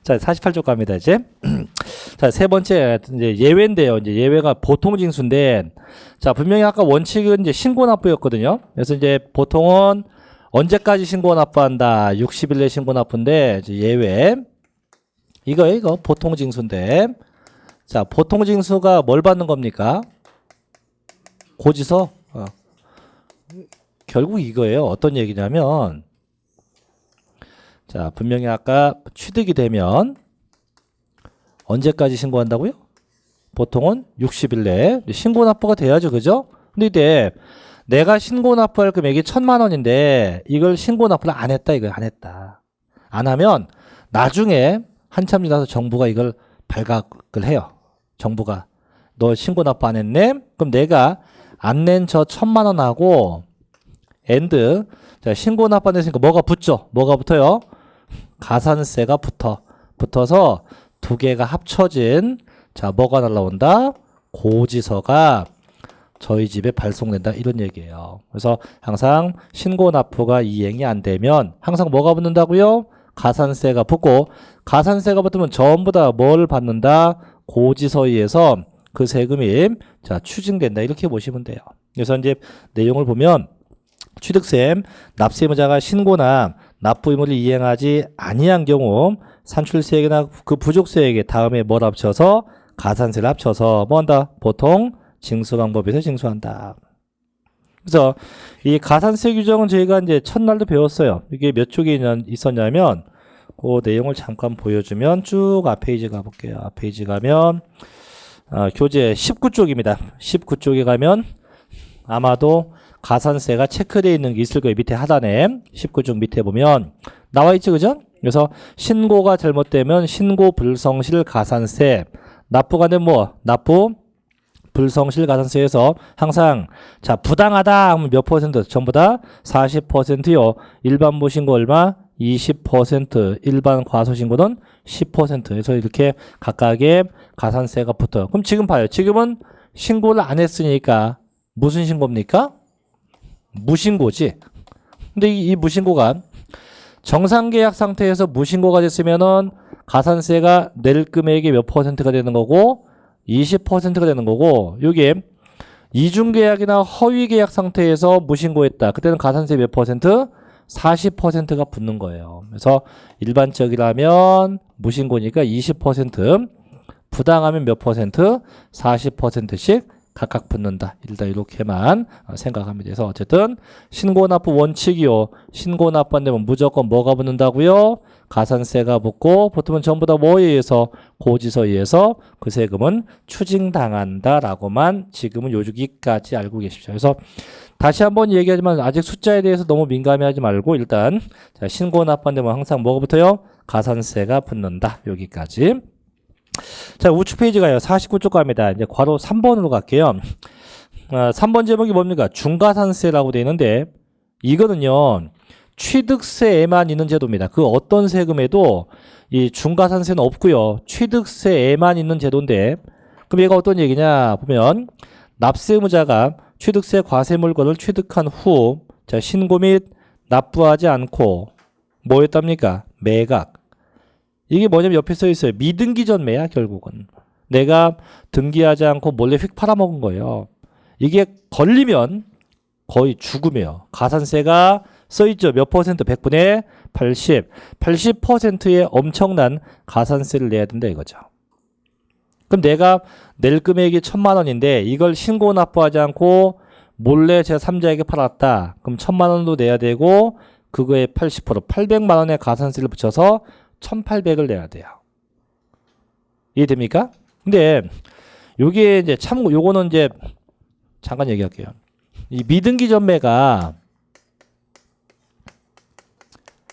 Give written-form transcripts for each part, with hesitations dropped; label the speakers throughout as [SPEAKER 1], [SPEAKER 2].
[SPEAKER 1] 자, 48쪽 갑니다, 이제. 자, 세 번째, 이제 예외인데요. 이제 예외가 보통 징수인데, 자, 분명히 아까 원칙은 이제 신고 납부였거든요. 그래서 이제 보통은 언제까지 신고 납부한다? 60일 내 신고 납부인데, 이제 예외. 이거 보통 징수인데. 자, 보통 징수가 뭘 받는 겁니까? 고지서? 결국 이거예요. 어떤 얘기냐면, 자, 분명히 아까 취득이 되면 언제까지 신고한다고요? 보통은 60일 내에 신고 납부가 돼야죠. 그죠? 근데 이때 내가 신고 납부할 금액이 1,000만 원인데 이걸 신고 납부를 안 했다. 이걸 안 했다. 안 하면 나중에 한참 지나서 정부가 이걸 발각을 해요. 정부가 너 신고 납부 안 했네? 그럼 내가 안 낸 저 1,000만 원하고 엔드. 자, 신고 납부 안 했으니까 뭐가 붙죠? 뭐가 붙어요? 가산세가 붙어서 두 개가 합쳐진, 자, 뭐가 날라온다? 고지서가 저희 집에 발송된다. 이런 얘기예요. 그래서 항상 신고 납부가 이행이 안 되면 항상 뭐가 붙는다고요? 가산세가 붙고, 가산세가 붙으면 전부 다 뭘 받는다? 고지서에 의해서 그 세금이 자, 추징된다. 이렇게 보시면 돼요. 그래서 이제 내용을 보면 취득세, 납세 의무자가 신고나 납부 의무를 이행하지 아니한 경우 산출세액이나 그 부족세액에 다음에 뭘 합쳐서 가산세를 합쳐서 뭐 한다? 보통 징수 방법에서 징수한다. 그래서 이 가산세 규정은 저희가 이제 첫날도 배웠어요. 이게 몇 쪽에 있었냐면 그 내용을 잠깐 보여주면 쭉 앞 페이지 가볼게요. 앞 페이지 가면 교재 19쪽입니다. 19쪽에 가면 아마도 가산세가 체크되어 있는 게 있을 거예요. 밑에 하단에 19쪽 밑에 보면 나와 있죠. 그죠? 그래서 신고가 잘못되면 신고 불성실 가산세, 납부가 되면 뭐 납부 불성실 가산세에서 항상 자 부당하다 하면 몇 퍼센트? 전부 다 40%요. 일반 무신고 얼마? 20%, 일반 과소신고는 10%. 그래서 이렇게 각각의 가산세가 붙어요. 그럼 지금 봐요. 지금은 신고를 안 했으니까 무슨 신고입니까? 무신고지. 근데 이 무신고가 정상계약 상태에서 무신고가 됐으면은 가산세가 낼 금액이 몇 퍼센트가 되는 거고 20%가 되는 거고, 요게 이중계약이나 허위계약 상태에서 무신고했다. 그때는 가산세 몇 퍼센트? 40%가 붙는 거예요. 그래서 일반적이라면 무신고니까 20%, 부당하면 몇 퍼센트? 40%씩 각각 붙는다. 일단 이렇게만 생각하면 돼서 어쨌든 신고납부 원칙이요. 신고납부 안 되면 무조건 뭐가 붙는다고요? 가산세가 붙고 보통은 전부 다 뭐에 의해서? 고지서에 의해서 그 세금은 추징당한다라고만 지금은 요주기까지 알고 계십시오. 그래서 다시 한번 얘기하지만 아직 숫자에 대해서 너무 민감해하지 말고 일단 자, 신고납부 안 되면 항상 뭐가 붙어요? 가산세가 붙는다. 여기까지. 자, 우측 페이지 가요. 49쪽 갑니다. 이제 괄호 3번으로 갈게요. 3번 제목이 뭡니까? 중가산세라고 되어 있는데 이거는요. 취득세에만 있는 제도입니다. 그 어떤 세금에도 이 중가산세는 없고요. 취득세에만 있는 제도인데 그럼 얘가 어떤 얘기냐 보면 납세 의무자가 취득세 과세 물건을 취득한 후 자, 신고 및 납부하지 않고 뭐 했답니까? 매각. 이게 뭐냐면 옆에 써 있어요. 미등기 전매야 결국은. 내가 등기하지 않고 몰래 휙 팔아먹은 거예요. 이게 걸리면 거의 죽음이에요. 가산세가 써있죠. 몇 퍼센트? 100분의 80. 80%의 엄청난 가산세를 내야 된다 이거죠. 그럼 내가 낼 금액이 1,000만 원인데 이걸 신고 납부하지 않고 몰래 제3자에게 팔았다. 그럼 1,000만 원도 내야 되고 그거에 80%, 800만 원의 가산세를 붙여서 1,800을 내야 돼요. 이해됩니까? 근데 요게 이제 참고 요거는 이제 잠깐 얘기할게요. 이 미등기 전매가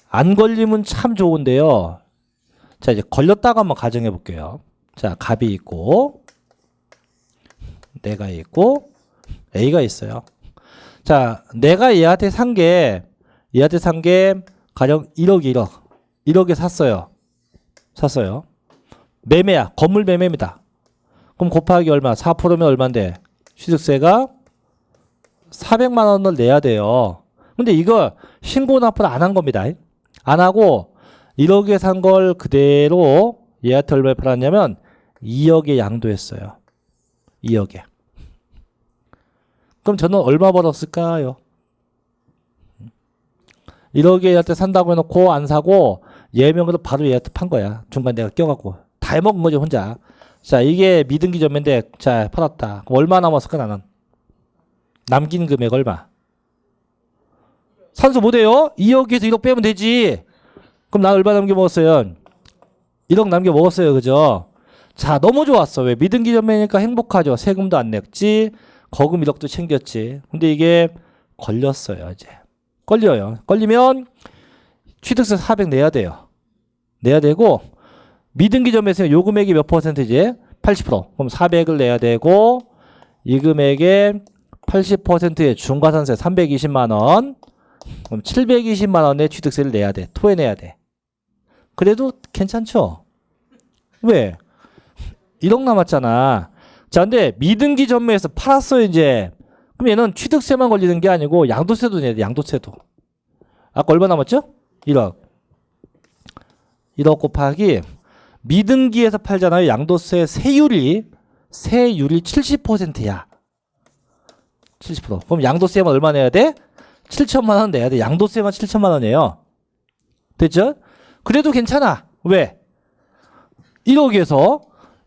[SPEAKER 1] 안 걸리면 참 좋은데요. 자, 이제 걸렸다고 한번 가정해 볼게요. 자, 갑이 있고 내가 있고 A가 있어요. 자, 내가 얘한테 산 게 가령 1억에 샀어요. 매매야. 건물 매매입니다. 그럼 곱하기 얼마? 4%면 얼마인데? 취득세가 400만 원을 내야 돼요. 근데 이거 신고 납부를 안 한 겁니다. 안 하고 1억에 산 걸 그대로 얘한테 얼마에 팔았냐면 2억에 양도했어요. 2억에. 그럼 저는 얼마 벌었을까요? 1억에 얘한테 산다고 해놓고 안 사고 예명으로 바로 얘한테 판 거야. 중간 내가 껴갖고 다 해먹은 거지 혼자. 자, 이게 미등기 전매인데 자 팔았다. 그럼 얼마 남았을까 나는? 남긴 금액 얼마? 산수 못해요? 2억에서 1억 빼면 되지. 그럼 나 얼마 남겨 먹었어요? 1억 남겨 먹었어요. 그죠? 자, 너무 좋았어. 왜? 미등기 전매니까 행복하죠. 세금도 안 냈지. 거금 1억도 챙겼지. 근데 이게 걸렸어요. 이제 걸려요. 걸리면 취득세 400 내야 돼요. 내야 되고 미등기 전매에서 요 금액이 몇 %지? 80%. 그럼 400을 내야 되고 이 금액의 80%의 중과산세 320만 원. 그럼 720만 원의 취득세를 내야 돼. 토해내야 돼. 그래도 괜찮죠? 왜? 1억 남았잖아. 자, 근데 미등기 전매에서 팔았어 이제. 그럼 얘는 취득세만 걸리는 게 아니고 양도세도 내야 돼. 양도세도. 아까 얼마 남았죠? 1억. 1억 곱하기 미등기에서 팔잖아요. 양도세 세율이 70%야. 70%. 그럼 양도세만 얼마 내야 돼? 7천만 원 내야 돼. 양도세만 7천만 원이에요. 됐죠? 그래도 괜찮아. 왜? 1억에서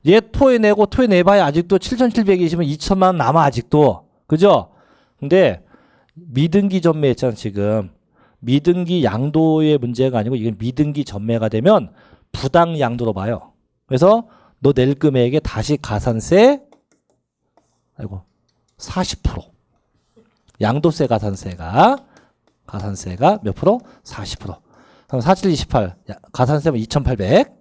[SPEAKER 1] 얘 토해내고 토해내봐야 아직도 7,720은 2천만 원 남아 아직도. 그죠? 근데 미등기 전매했잖아 지금. 미등기 양도의 문제가 아니고 이건 미등기 전매가 되면 부당 양도로 봐요. 그래서 너 낼 금액에 다시 가산세 40%. 양도세 가산세가 몇 프로? 40%. 그럼 47, 28. 가산세면 2,800.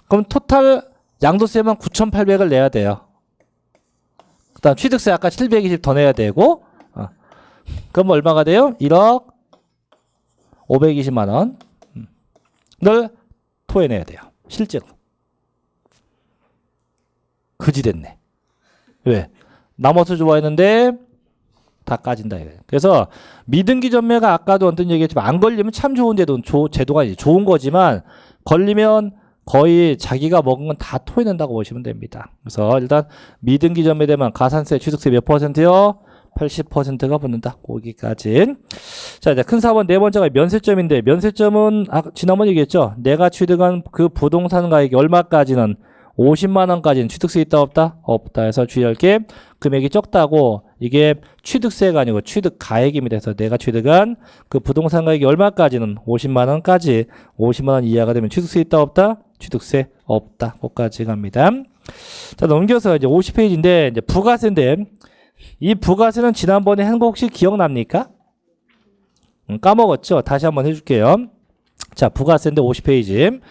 [SPEAKER 1] 그럼 토탈 양도세만 9,800을 내야 돼요. 그다음 취득세 아까 720 더 내야 되고. 그럼 얼마가 돼요? 1억 520만 원을 토해내야 돼요. 실제로. 그지 됐네. 왜? 남아서 좋아했는데 다 까진다. 그래서 미등기 전매가 아까도 어떤 얘기했지만 안 걸리면 참 좋은 제도가 아니지. 좋은 거지만 걸리면 거의 자기가 먹은 건 다 토해낸다고 보시면 됩니다. 그래서 일단 미등기 전매되면 가산세, 취득세 몇 %요? 80%가 붙는다. 거기까지. 자, 이제 큰 사본 네 번째가 면세점인데 면세점은 지난번 얘기했죠. 내가 취득한 그 부동산 가액이 얼마까지는 50만 원까지는 취득세 있다 없다? 없다 해서 주의할 게 금액이 적다고 이게 취득세가 아니고 취득 가액입니다. 그래서 내가 취득한 그 부동산 가액이 얼마까지는 50만 원까지 50만 원 이하가 되면 취득세 있다 없다? 취득세 없다. 거기까지 갑니다. 자, 넘겨서 이제 50페이지인데 이제 부가세인데 이 부가세는 지난번에 한 거 혹시 기억납니까? 까먹었죠? 다시 한번 해줄게요. 자, 부가세인데 50페이지.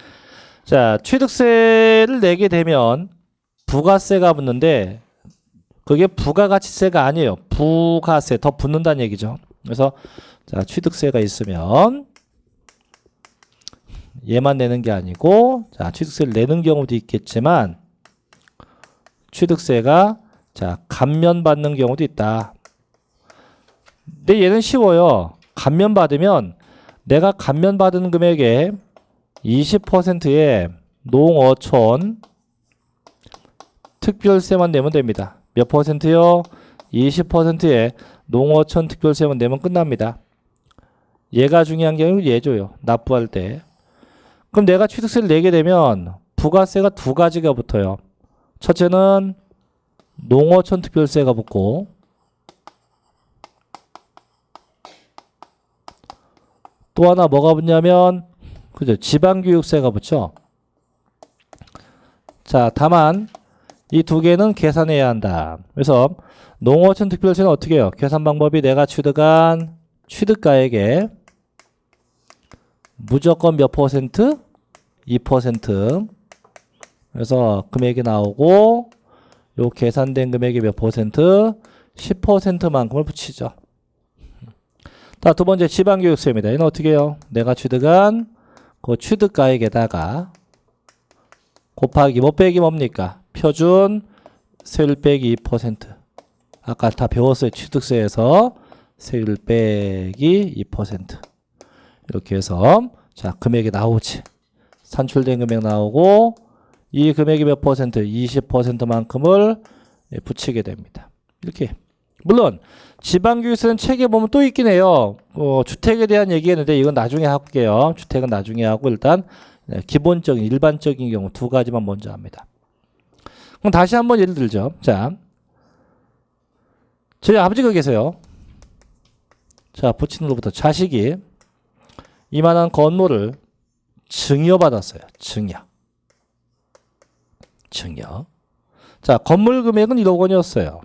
[SPEAKER 1] 자, 취득세를 내게 되면 부가세가 붙는데 그게 부가가치세가 아니에요. 부가세 더 붙는다는 얘기죠. 그래서 자, 취득세가 있으면 얘만 내는 게 아니고 자, 취득세를 내는 경우도 있겠지만 취득세가 자, 감면받는 경우도 있다. 근데 얘는 쉬워요. 감면받으면 내가 감면받은 금액의 20%의 농어촌 특별세만 내면 됩니다. 몇 %요? 20%의 농어촌 특별세만 내면 끝납니다. 얘가 중요한 게 아니고 얘줘요. 납부할 때. 그럼 내가 취득세를 내게 되면 부가세가 두 가지가 붙어요. 첫째는 농어촌 특별세가 붙고 또 하나 뭐가 붙냐면 그죠? 지방교육세가 붙죠. 자, 다만 이 두 개는 계산해야 한다. 그래서 농어촌 특별세는 어떻게 해요? 계산 방법이 내가 취득한 취득가액에 무조건 몇 %? 2%. 그래서 금액이 나오고 요 계산된 금액이 몇 %? 10%만큼을 붙이죠. 자, 두 번째 지방교육세입니다. 얘는 어떻게 해요? 내가 취득한 그 취득가액에다가 곱하기 뭐 빼기 뭡니까? 표준 세율 빼기 2%. 아까 다 배웠어요. 취득세에서 세율 빼기 2%. 이렇게 해서 자, 금액이 나오지. 산출된 금액 나오고 이 금액이 몇 퍼센트? 20%만큼을 붙이게 됩니다. 이렇게. 물론 지방교육세는 책에 보면 또 있긴 해요. 주택에 대한 얘기했는데 이건 나중에 할게요. 주택은 나중에 하고 일단 기본적인 일반적인 경우 두 가지만 먼저 합니다. 그럼 다시 한번 예를 들죠. 자, 저희 아버지가 계세요. 자, 부친으로부터 자식이 이만한 건물을 증여받았어요. 증여. 자, 건물 금액은 1억 원이었어요.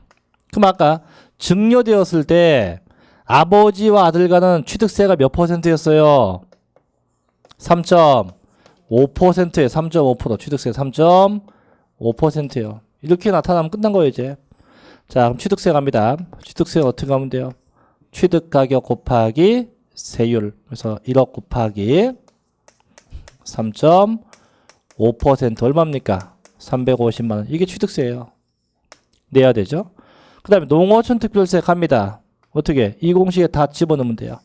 [SPEAKER 1] 그럼 아까 증여되었을 때 아버지와 아들 간은 취득세가 몇 퍼센트였어요? 3.5%예요. 3.5%. 취득세 3.5%예요. 이렇게 나타나면 끝난 거예요, 이제. 자, 그럼 취득세 갑니다. 취득세 어떻게 하면 돼요? 취득가격 곱하기 세율. 그래서 1억 곱하기 3.5% 얼마입니까? 350만 원. 이게 취득세예요. 내야 되죠. 그 다음에 농어촌 특별세 갑니다. 어떻게? 이 공식에 다 집어넣으면 돼요.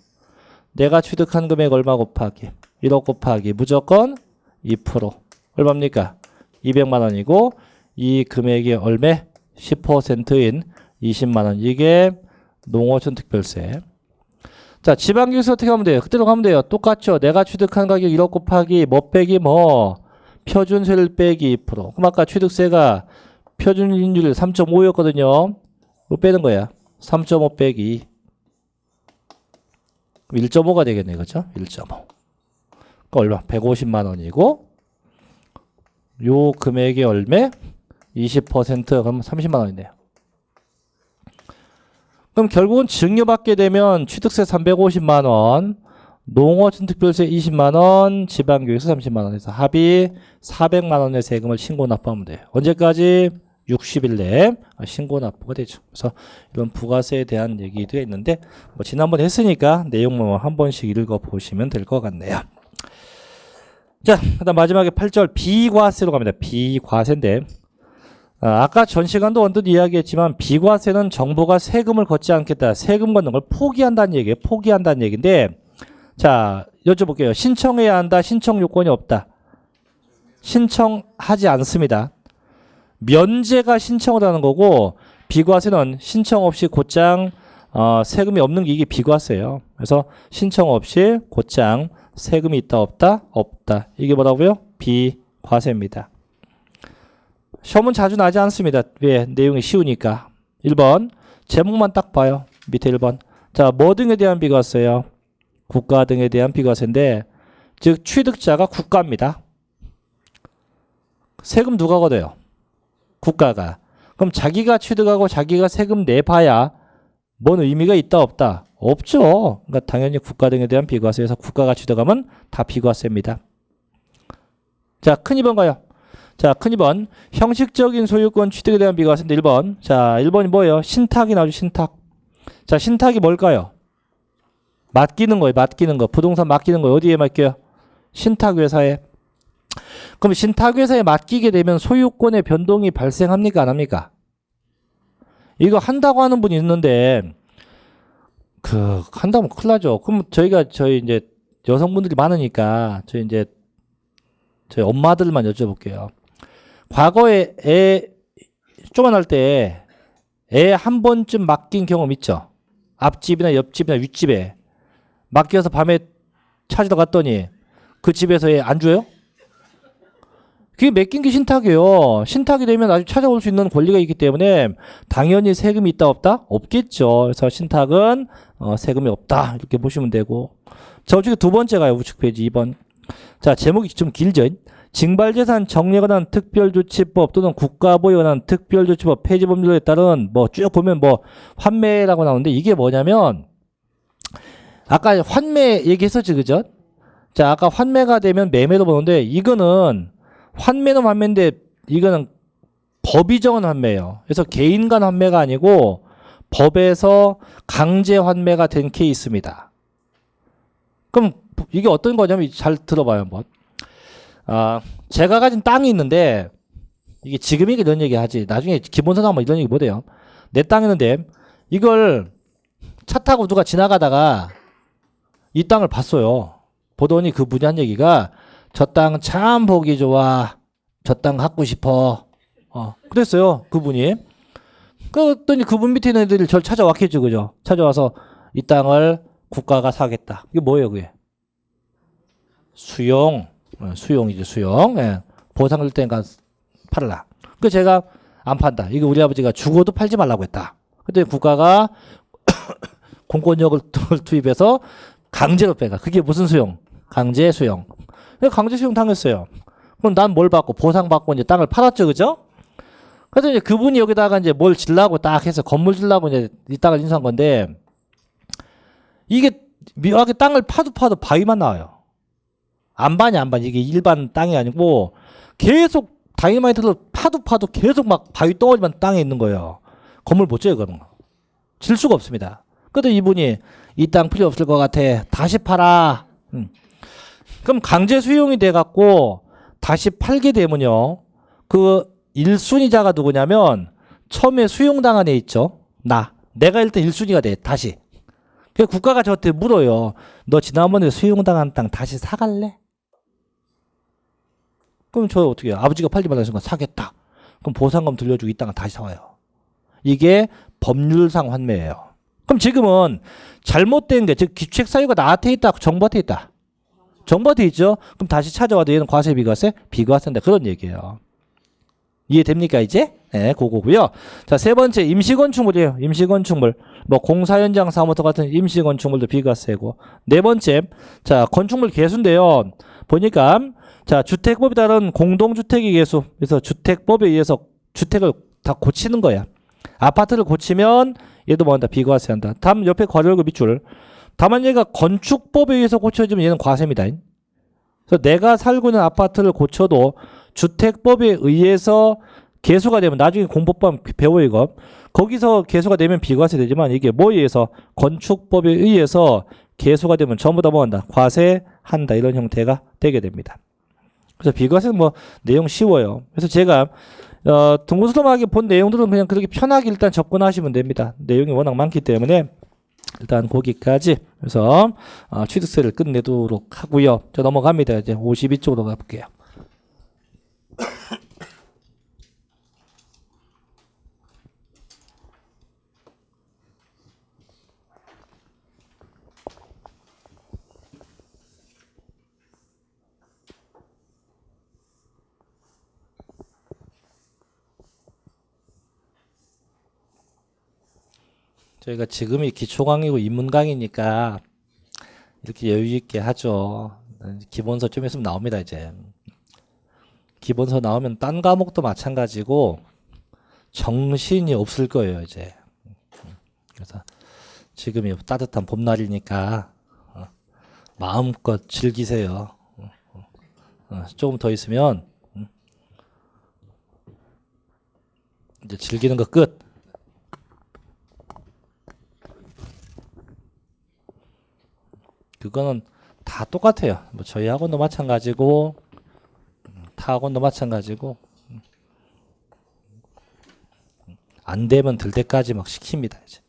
[SPEAKER 1] 내가 취득한 금액 얼마 곱하기 1억 곱하기 무조건 2% 얼마입니까? 200만 원이고 이 금액이 얼마? 10%인 20만 원. 이게 농어촌 특별세. 자, 지방교육세 어떻게 하면 돼요? 그대로 가면 돼요. 똑같죠. 내가 취득한 가격 1억 곱하기 뭐 빼기 뭐 표준세를 빼기 2%. 그럼 아까 취득세가 표준인율 3.5였거든요. 뭐 빼는 거야? 3.5 빼기 1.5가 되겠네. 그죠? 1.5. 그러니까 얼마? 150만 원이고 요 금액이 얼마? 20% 그러면 30만 원이네요. 그럼 결국은 증여받게 되면 취득세 350만 원, 농어촌 특별세 20만 원, 지방교육세 30만 원에서 합이 400만 원의 세금을 신고 납부하면 돼요. 언제까지? 60일 내에 신고 납부가 되죠. 그래서 이런 부가세에 대한 얘기도 있는데 뭐 지난번에 했으니까 내용만 한 번씩 읽어보시면 될 것 같네요. 자, 그다음 마지막에 8절 비과세로 갑니다. 비과세인데 아까 전 시간도 언뜻 이야기했지만 비과세는 정부가 세금을 걷지 않겠다. 세금 걷는 걸 포기한다는 얘기예요. 포기한다는 얘기인데 자, 여쭤볼게요. 신청해야 한다. 신청 요건이 없다. 신청하지 않습니다. 면제가 신청을 하는 거고 비과세는 신청 없이 곧장 세금이 없는 게 이게 비과세예요. 그래서 신청 없이 곧장 세금이 있다 없다? 없다. 이게 뭐라고요? 비과세입니다. 시험은 자주 나지 않습니다. 왜? 내용이 쉬우니까. 1번 제목만 딱 봐요. 밑에 1번. 자, 뭐 등에 대한 비과세요? 국가 등에 대한 비과세인데 즉 취득자가 국가입니다. 세금 누가 걷어요? 국가가. 그럼 자기가 취득하고 자기가 세금 내봐야 뭔 의미가 있다 없다? 없죠. 그러니까 당연히 국가 등에 대한 비과세에서 국가가 취득하면 다 비과세입니다. 자, 큰 2번 가요. 자, 큰 2번 형식적인 소유권 취득에 대한 비과세인데 1번. 자, 1번이 뭐예요? 신탁이 나오죠. 신탁. 자, 신탁이 뭘까요? 맡기는 거예요. 맡기는 거. 부동산 맡기는 거 어디에 맡겨요? 신탁회사에. 그럼 신탁회사에 맡기게 되면 소유권의 변동이 발생합니까? 안 합니까? 이거 한다고 하는 분이 있는데 한다면 큰일 나죠. 그럼 저희 이제 여성분들이 많으니까 저희 엄마들만 여쭤볼게요. 과거에 애 쪼만할 때 애 한 번쯤 맡긴 경험 있죠? 앞집이나 옆집이나 윗집에 맡겨서 밤에 찾으러 갔더니 그 집에서 애 안 줘요? 그게 맡긴 게 신탁이에요. 신탁이 되면 아주 찾아올 수 있는 권리가 있기 때문에 당연히 세금이 있다 없다? 없겠죠. 그래서 신탁은 세금이 없다 이렇게 보시면 되고 저쪽에 두 번째 가요. 우측 페이지 2번. 자, 제목이 좀 길죠. 징발재산 정리에 관한 특별조치법 또는 국가보유에 관한 특별조치법 폐지 법률에 따른 뭐 쭉 보면 뭐 환매라고 나오는데 이게 뭐냐면 아까 환매 얘기했었지 그죠? 자, 아까 환매가 되면 매매로 보는데 이거는 환매는 환매인데 이거는 법이 정한 환매예요. 그래서 개인 간 환매가 아니고 법에서 강제 환매가 된 케이스입니다. 그럼 이게 어떤 거냐면 잘 들어봐요 한번. 제가 가진 땅이 있는데 이게 지금이 이런 얘기 하지 나중에 기본서 나오면 이런 얘기 못해요. 내 땅이 있는데 이걸 차 타고 누가 지나가다가 이 땅을 봤어요. 보더니 그분이 한 얘기가 저 땅 참 보기 좋아. 저 땅 갖고 싶어. 그랬어요. 그분이. 그랬더니 그분 밑에 있는 애들이 저를 찾아왔겠죠. 그죠? 찾아와서 이 땅을 국가가 사겠다. 이게 뭐예요, 그게? 수용. 수용이죠, 수용. 예. 보상을 때니까 팔라. 그 제가 안 판다. 이거 우리 아버지가 죽어도 팔지 말라고 했다. 그때 국가가 공권력을 투입해서 강제로 빼가. 그게 무슨 수용? 강제 수용. 강제 수용 당했어요. 그럼 난 뭘 받고 보상 받고 이제 땅을 팔았죠, 그죠? 그래서 이제 그분이 여기다가 이제 뭘 질라고 딱 해서 건물 질라고 이제 이 땅을 인수한 건데 이게 묘하게 땅을 파도 바위만 나와요. 안반이 안반. 이게 일반 땅이 아니고 계속 다이너마이트를 파도 계속 막 바위 덩어리만 땅에 있는 거예요. 건물 못 지어요, 그런 거. 질 수가 없습니다. 그래도 이분이 이 땅 필요 없을 것 같아. 다시 팔아. 그럼 강제 수용이 돼갖고 다시 팔게 되면요. 그 1순위자가 누구냐면 처음에 수용당한 애 있죠. 내가 일단 1순위가 돼. 다시. 그래서 국가가 저한테 물어요. 너 지난번에 수용당한 땅 다시 사갈래? 그럼 저 어떻게 해요? 아버지가 팔지 말라는 순간 사겠다. 그럼 보상금 들려주고 이 땅을 다시 사와요. 이게 법률상 환매예요. 그럼 지금은 잘못된 게, 즉 기축 사유가 나한테 있다, 정부한테 있다. 정부한테 있죠? 그럼 다시 찾아와도 얘는 과세, 비과세? 비과세인데 그런 얘기예요. 이해됩니까 이제? 네, 그거고요. 자, 세 번째 임시건축물이에요. 임시건축물. 뭐 공사 현장 사무소 같은 임시건축물도 비과세고. 네 번째, 자 건축물 개수인데요. 보니까 자 주택법에 따른 공동주택의 개수. 그래서 주택법에 의해서 주택을 다 고치는 거야. 아파트를 고치면 얘도 뭐한다? 비과세한다. 다음 옆에 괄호열고 밑줄. 다만 얘가 건축법에 의해서 고쳐지면 얘는 과세입니다. 그래서 내가 살고 있는 아파트를 고쳐도 주택법에 의해서 개수가 되면 나중에 공법법 배워 이거. 거기서 개수가 되면 비과세 되지만 이게 뭐에 의해서? 건축법에 의해서 개수가 되면 전부 다 뭐한다? 과세한다. 이런 형태가 되게 됩니다. 그래서 비과세는 뭐 내용 쉬워요. 그래서 제가 둥그스름하게 본 내용들은 그냥 그렇게 편하게 일단 접근하시면 됩니다. 내용이 워낙 많기 때문에 일단 거기까지 해서 취득세를 끝내도록 하고요. 자 넘어갑니다. 이제 52쪽으로 가볼게요. 저희가 지금이 기초강의고 인문강의니까 이렇게 여유있게 하죠. 기본서 좀 있으면 나옵니다. 이제 기본서 나오면 딴 과목도 마찬가지고 정신이 없을 거예요. 이제 그래서 지금이 따뜻한 봄날이니까 마음껏 즐기세요. 조금 더 있으면 이제 즐기는 거 끝. 그거는 다 똑같아요. 뭐 저희 학원도 마찬가지고 타 학원도 마찬가지고 안 되면 들 때까지 막 시킵니다. 이제.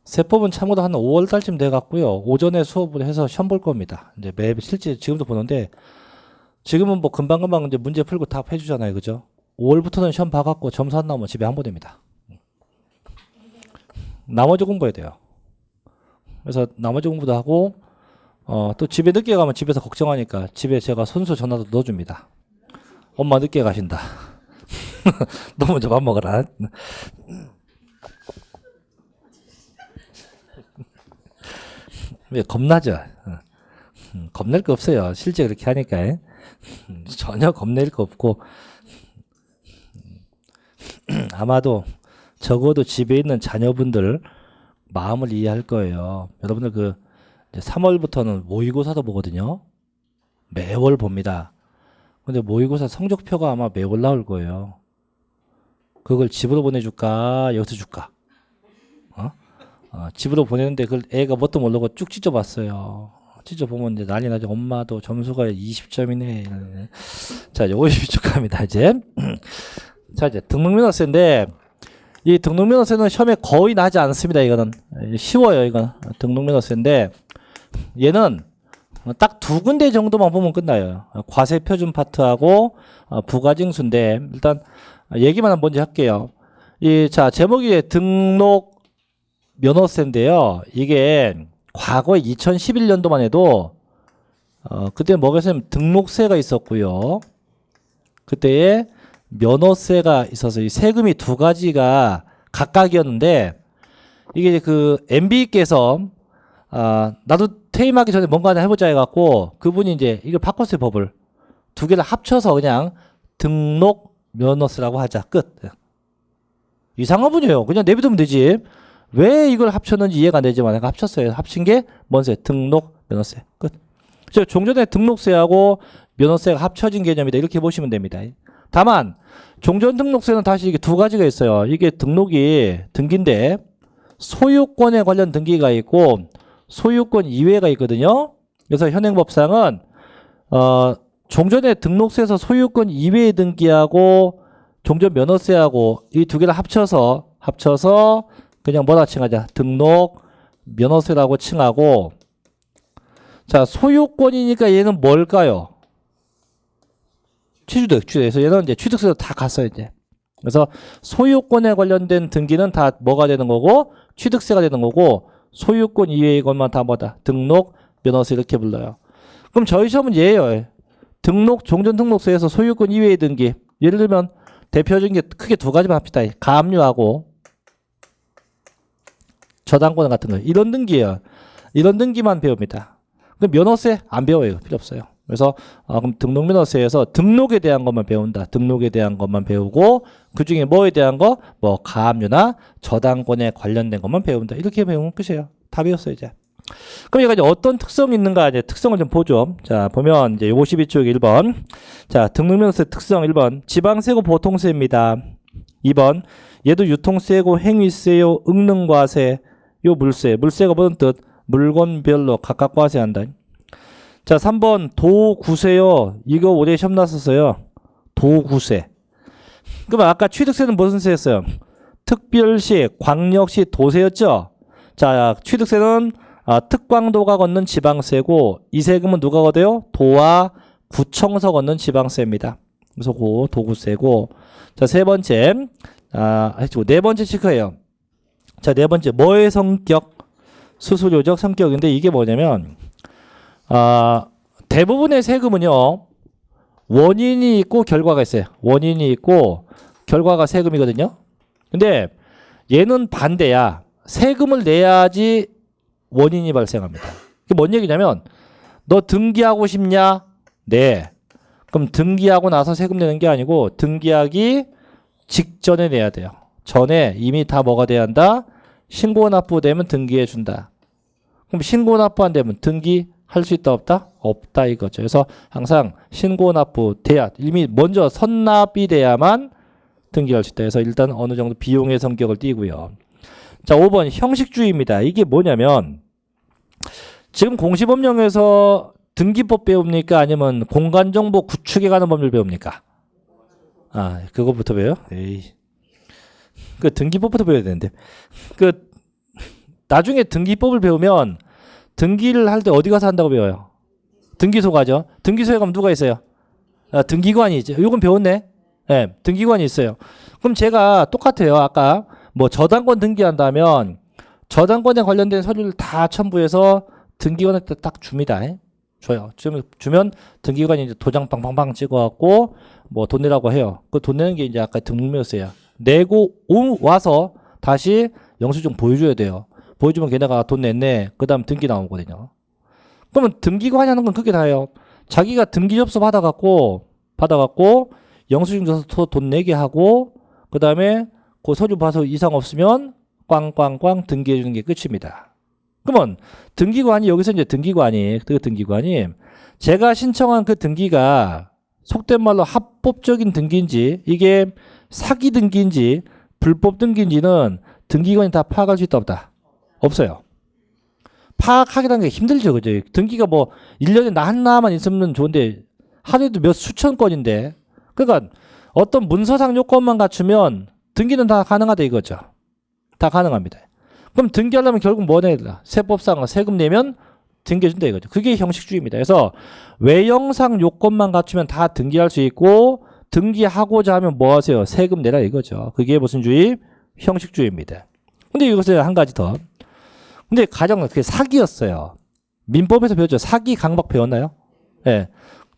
[SPEAKER 1] 세법은 참고도 한 5월 달쯤 돼 갖고요. 오전에 수업을 해서 시험 볼 겁니다. 이제 실제 지금도 보는데 지금은 뭐 금방금방 이제 문제 풀고 답 해주잖아요. 그죠? 5월부터는 시험 봐갖고 점수 안 나오면 집에 한 번 됩니다. 나머지 공부해야 돼요. 그래서 나머지 공부도 하고 또 집에 늦게 가면 집에서 걱정하니까 집에 제가 손수 전화도 넣어줍니다. 엄마 늦게 가신다. 너 먼저 밥 먹어라. 왜 겁나죠? 겁낼 거 없어요. 실제 그렇게 하니까 전혀 겁낼 거 없고 아마도 적어도 집에 있는 자녀분들 마음을 이해할 거예요. 여러분들 그 3월부터는 모의고사도 보거든요. 매월 봅니다. 근데 모의고사 성적표가 아마 매월 나올 거예요. 그걸 집으로 보내줄까 여기서 줄까? 집으로 보내는데 그걸 애가 뭣도 모르고 쭉 찢어봤어요. 찢어보면 이제 난리 나죠. 엄마도 점수가 20점이네. 자, 요거 20쪽 갑니다. 이제 자 이제 등록면허세인데 이 등록면허세는 시험에 거의 나지 않습니다. 이거는 쉬워요. 이건 등록면허세인데 얘는 딱 두 군데 정도만 보면 끝나요. 과세표준 파트하고 부가징수인데 일단 얘기만 먼저 할게요. 자, 제목이 등록 면허세인데요. 이게 과거에 2011년도만 해도 그때 뭐가 있었냐면 등록세가 있었고요. 그때에 면허세가 있어서 이 세금이 두 가지가 각각이었는데 이게 그 MB께서 나도 퇴임하기 전에 뭔가 하나 해보자 해갖고 그분이 이제 이걸 바꿨어요. 법을 두 개를 합쳐서 그냥 등록 면허세라고 하자. 끝. 이상한 분이에요. 그냥 내비두면 되지. 왜 이걸 합쳤는지 이해가 안 되지만 합쳤어요. 합친 게 뭔세? 등록 면허세. 끝. 종전에 등록세하고 면허세가 합쳐진 개념이다. 이렇게 보시면 됩니다. 다만 종전 등록세는 다시 이게 두 가지가 있어요. 이게 등기인데 소유권에 관련 등기가 있고 소유권 이외가 있거든요. 그래서 현행법상은 종전의 등록세에서 소유권 이외의 등기하고 종전 면허세하고 이 두 개를 합쳐서 그냥 뭐라 칭하자? 등록 면허세라고 칭하고 자, 소유권이니까 얘는 뭘까요? 취득세에서 얘는 이제 취득세도 다 갔어요, 이제. 그래서 소유권에 관련된 등기는 다 뭐가 되는 거고 취득세가 되는 거고 소유권 이외의 것만 다 뭐다? 등록 면허세 이렇게 불러요. 그럼 저희 시험은 얘예요. 종전 등록세에서 소유권 이외의 등기. 예를 들면 대표적인 게 크게 두 가지만 합시다. 가압류하고 저당권 같은 거. 이런 등기예요. 이런 등기만 배웁니다. 그럼 면허세 안 배워요. 필요 없어요. 그래서 그럼 등록면허세에서 등록에 대한 것만 배운다. 등록에 대한 것만 배우고 그중에 뭐에 대한 거? 뭐 가압류나 저당권에 관련된 것만 배운다. 이렇게 배우면 끝이에요. 다 배웠어요, 이제. 그럼 얘가 이제 어떤 특성이 있는가 이제 특성을 좀 보죠. 자, 보면 이제 52쪽 1번. 자, 등록면허세 특성 1번. 지방세고 보통세입니다. 2번. 얘도 유통세고 행위세요, 응능과세, 요 물세가 무슨 뜻? 물건별로 각각 과세한다. 자, 3번 도구세요. 이거 올해 시험 났었어요. 도구세. 그럼 아까 취득세는 무슨 세였어요? 특별시, 광역시, 도세였죠? 자, 취득세는 특광도가 걷는 지방세고 이 세금은 누가 걷어요? 도와 구청서 걷는 지방세입니다. 그래서 그 도구세고 자, 세 번째 네 번째 체크예요. 자, 네 번째 뭐의 성격? 수수료적 성격인데 이게 뭐냐면 대부분의 세금은요 원인이 있고 결과가 있어요. 원인이 있고 결과가 세금이거든요. 근데 얘는 반대야. 세금을 내야지 원인이 발생합니다. 이게 뭔 얘기냐면 너 등기하고 싶냐? 네. 그럼 등기하고 나서 세금 내는 게 아니고 등기하기 직전에 내야 돼요. 전에 이미 다 뭐가 돼야 한다? 신고 납부되면 등기해 준다. 그럼 신고 납부 안 되면 등기할 수 있다 없다? 없다 이거죠. 그래서 항상 신고 납부 돼야 이미 먼저 선납이 돼야만 등기할 수 있다. 그래서 일단 어느 정도 비용의 성격을 띠고요. 자, 5번 형식주의입니다. 이게 뭐냐면 지금 공시법령에서 등기법 배웁니까? 아니면 공간정보 구축에 관한 법률 배웁니까? 그거부터 배워요? 에이. 그 등기법부터 배워야 되는데. 나중에 등기법을 배우면 등기를 할 때 어디 가서 한다고 배워요? 등기소 가죠. 등기소에 가면 누가 있어요? 등기관이 있죠. 요건 배웠네. 네, 등기관이 있어요. 그럼 제가 똑같아요. 아까 뭐 저당권 등기한다면 저당권에 관련된 서류를 다 첨부해서 등기관한테 딱 줍니다. 줘요. 주면 등기관이 이제 도장 빵빵빵 찍어갖고 뭐 돈 내라고 해요. 그 돈 내는 게 이제 아까 등록면허세야. 내고 와서 다시 영수증 보여줘야 돼요. 보여주면 걔네가 돈 냈네. 그 다음 등기 나오거든요. 그러면 등기관이 하는 건 그게 다예요. 자기가 등기 접수 받아갖고 영수증 줘서 돈 내게 하고 그 다음에 그 서류 봐서 이상 없으면 꽝꽝꽝 등기해 주는 게 끝입니다. 그러면 등기관이 여기서 이제 등기관이 제가 신청한 그 등기가 속된 말로 합법적인 등기인지 이게 사기 등기인지 불법 등기인지는 등기관이 다 파악할 수 있다 없다? 없어요. 파악하기라는 게 힘들죠. 그죠? 등기가 뭐 1년에 나 하나만 있으면 좋은데 하루에도 몇 수천 건인데 그러니까 어떤 문서상 요건만 갖추면 등기는 다 가능하다 이거죠. 다 가능합니다. 그럼 등기하려면 결국 뭐 내야 되나? 세법상 세금 내면 등기해준다 이거죠. 그게 형식주의입니다. 그래서 외형상 요건만 갖추면 다 등기할 수 있고 등기하고자 하면 뭐 하세요? 세금 내라 이거죠. 그게 무슨 주의? 형식주의입니다. 근데 이것을 한 가지 더. 근데 가장 그게 사기였어요. 민법에서 배웠죠. 사기 강박 배웠나요? 예. 네.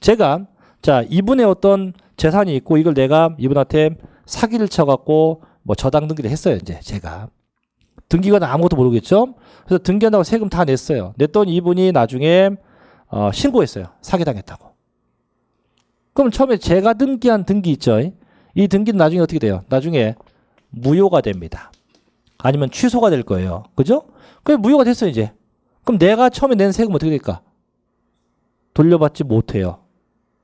[SPEAKER 1] 제가 자 이분의 어떤 재산이 있고 이걸 내가 이분한테 사기를 쳐갖고 뭐 저당 등기를 했어요. 이제 제가 등기관 아무것도 모르겠죠. 그래서 등기한다고 세금 다 냈어요. 냈더니 이분이 나중에 신고했어요. 사기당했다고. 그럼 처음에 제가 등기한 등기 있죠. 이 등기는 나중에 어떻게 돼요? 나중에 무효가 됩니다. 아니면 취소가 될 거예요. 그죠? 그게 무효가 됐어요 이제. 그럼 내가 처음에 낸 세금 어떻게 될까? 돌려받지 못해요.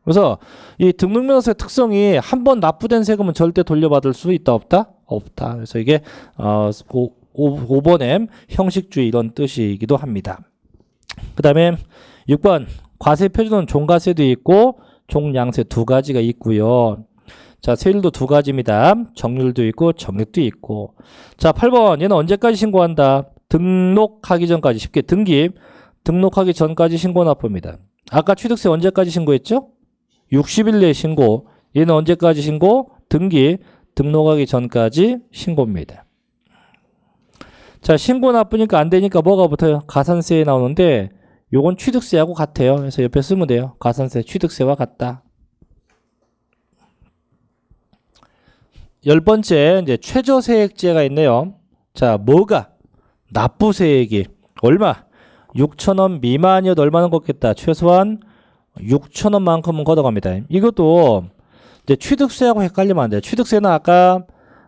[SPEAKER 1] 그래서 이 등록명세의 특성이 한 번 납부된 세금은 절대 돌려받을 수 있다 없다? 없다. 그래서 이게 5번의 형식주의 이런 뜻이기도 합니다. 그 다음에 6번 과세 표준은 종가세도 있고 종량세 두 가지가 있고요. 자, 세율도 두 가지입니다. 정률도 있고 정액도 있고. 자, 8번 얘는 언제까지 신고한다? 등록하기 전까지. 쉽게 등록하기 전까지 신고 납부입니다. 아까 취득세 언제까지 신고했죠? 60일 내에 신고. 얘는 언제까지 신고? 등록하기 전까지 신고입니다. 자, 신고 납부니까 안 되니까 뭐가 붙어요? 가산세에 나오는데 요건 취득세하고 같아요. 그래서 옆에 쓰면 돼요. 가산세, 취득세와 같다. 10번째 이제 최저세액제가 있네요. 자, 뭐가? 납부세액이 얼마? 6,000원 미만이어도 얼마나 걷겠다. 최소한 6,000원만큼은 걷어갑니다. 이것도 이제 취득세하고 헷갈리면 안 돼요. 취득세는 아까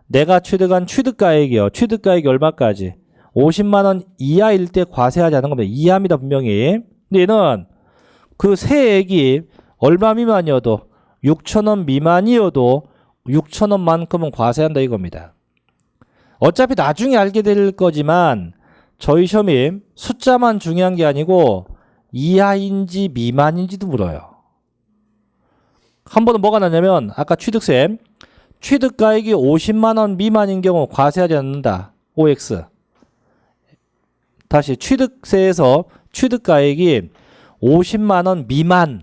[SPEAKER 1] 내가 취득한 취득가액이요. 취득가액이 얼마까지? 50만 원 이하일 때 과세하지 않는 겁니다. 이하입니다, 분명히. 근데 얘는 그 세액이 얼마 미만이어도 6,000원 미만이어도 6,000원만큼은 과세한다 이겁니다. 어차피 나중에 알게 될 거지만 저희 시험이 숫자만 중요한 게 아니고 이하인지 미만인지도 물어요. 한 번은 뭐가 나냐면 아까 취득세 취득가액이 50만 원 미만인 경우 과세하지 않는다. OX. 다시 취득세에서 취득가액이 50만 원 미만인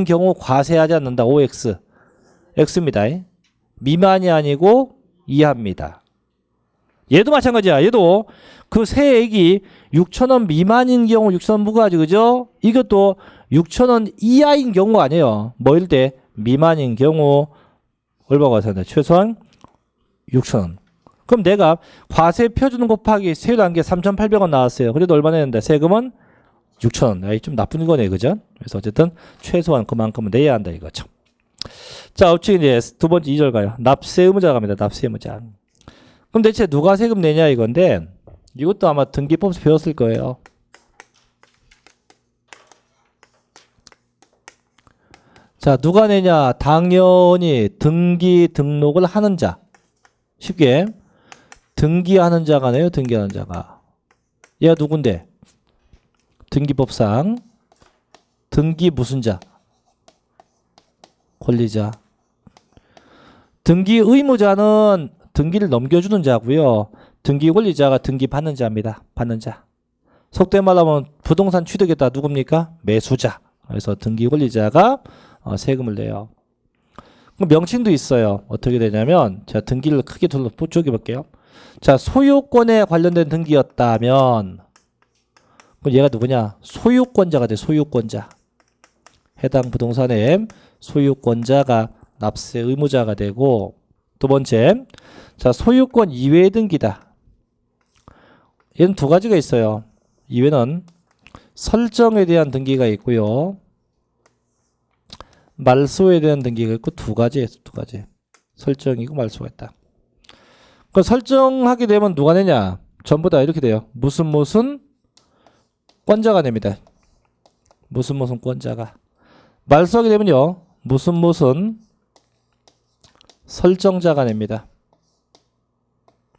[SPEAKER 1] 경우 과세하지 않는다. OX. X입니다. 미만이 아니고 이하입니다. 얘도 마찬가지야. 얘도 그 세액이 6,000원 미만인 경우 6,000원 부과하지, 그죠? 이것도 6,000원 이하인 경우 아니에요. 뭐일 때? 미만인 경우 얼마 과세한다? 최소한 6,000원. 그럼 내가 과세 표준 곱하기 세율 한 게 3,800원 나왔어요. 그래도 얼마 내는다? 세금은 6,000원. 좀 나쁜 거네, 그죠? 그래서 어쨌든 최소한 그만큼은 내야 한다 이거죠. 자, 업칙 이제 두 번째 2절 가요. 납세 의무자 갑니다. 납세 의무자. 그럼 대체 누가 세금 내냐 이건데 이것도 아마 등기법에서 배웠을 거예요. 자, 누가 내냐? 당연히 등록을 하는 자. 쉽게 등기하는 자가 내요. 등기하는 자가. 얘가 누군데? 등기법상 등기 무슨 자? 권리자. 등기 의무자는 등기를 넘겨주는 자고요. 등기 권리자가 등기 받는 자입니다. 받는 자. 속된 말로 하면 부동산 취득했다 누굽니까? 매수자. 그래서 등기 권리자가 세금을 내요. 그럼 명칭도 있어요. 어떻게 되냐면 자, 등기를 크게 둘러 쪼개볼게요. 자, 소유권에 관련된 등기였다면 그럼 얘가 누구냐? 소유권자가 돼. 소유권자. 해당 부동산의 소유권자가 납세 의무자가 되고 두 번째 자, 소유권 이외의 등기다. 얘는 두 가지가 있어요. 이외는 설정에 대한 등기가 있고요. 말소에 대한 등기가 있고 두 가지. 설정이고 말소가 있다. 그 설정하게 되면 누가 내냐? 전부 다 이렇게 돼요. 무슨 권자가 냅니다. 무슨 권자가. 말소하게 되면요. 무슨 설정자가 냅니다.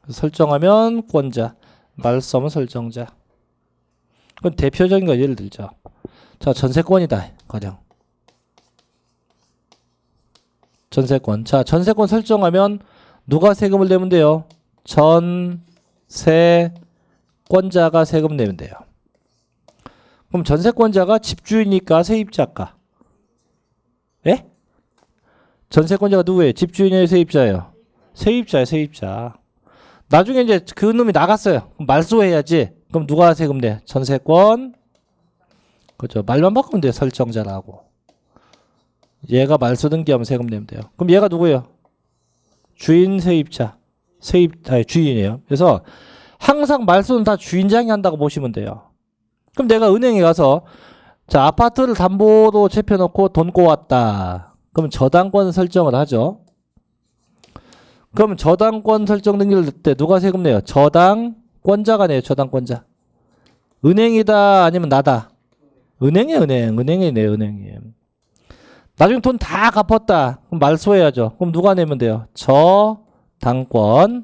[SPEAKER 1] 설정하면 권자, 말소하면 설정자. 그럼 대표적인 거 예를 들죠. 자, 전세권이다. 가령. 전세권. 자, 전세권 설정하면 누가 세금을 내면 돼요? 전세권자가 세금 내면 돼요. 그럼 전세권자가 집주인이니까 세입자일까? 예? 전세권자가 누구예요? 집주인이에요, 세입자예요? 세입자예요, 세입자. 나중에 이제 그 놈이 나갔어요. 그럼 말소해야지. 그럼 누가 세금 내? 전세권. 그죠? 말만 바꾸면 돼요, 설정자라고. 얘가 말소 등기하면 세금 내면 돼요. 그럼 얘가 누구예요? 주인, 세입자. 주인이에요. 그래서 항상 말소는 다 주인장이 한다고 보시면 돼요. 그럼 내가 은행에 가서 자, 아파트를 담보로 채펴놓고 돈 꼬았다. 그럼 저당권 설정을 하죠. 그럼 저당권 설정 등기를 때 누가 세금 내요? 저당권자가 내요. 저당권자. 은행이다 아니면 나다? 은행이 내요. 은행이. 나중에 돈 다 갚았다. 그럼 말소해야죠. 그럼 누가 내면 돼요? 저당권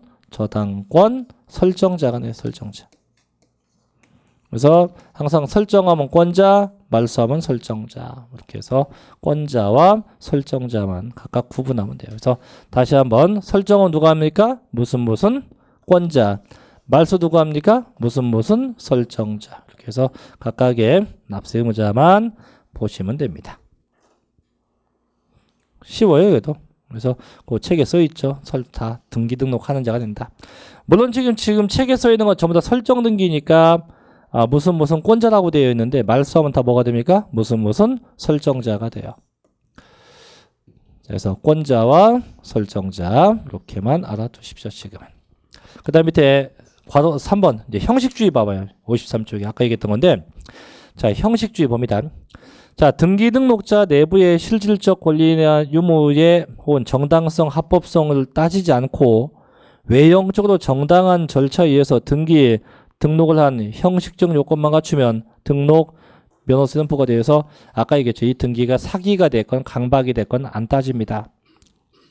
[SPEAKER 1] 설정자가 내요. 설정자. 그래서 항상 설정하면 권자, 말소하면 설정자. 이렇게 해서 권자와 설정자만 각각 구분하면 돼요. 그래서 다시 한번 설정은 누가 합니까? 무슨 권자. 말소 누가 합니까? 무슨 설정자. 이렇게 해서 각각의 납세 의무자만 보시면 됩니다. 쉬워요, 그래도. 그래서 그 책에 써 있죠. 다 등기 등록하는 자가 된다. 물론 지금 책에 써 있는 건 전부 다 설정 등기니까 무슨 권자라고 되어 있는데 말소하면 다 뭐가 됩니까? 무슨 설정자가 돼요. 그래서 권자와 설정자 이렇게만 알아두십시오. 지금은. 그 다음 밑에 괄호 3번 이제 형식주의 봐봐요. 53쪽에 아까 얘기했던 건데 자 형식주의 봅니다. 자 등기 등록자 내부의 실질적 권리나 유무의 혹은 정당성 합법성을 따지지 않고 외형적으로 정당한 절차에 의해서 등록을 한 형식적 요건만 갖추면 등록 면허세 등포가 되어서 아까 얘기했죠. 이 등기가 사기가 됐건 강박이 됐건 안 따집니다.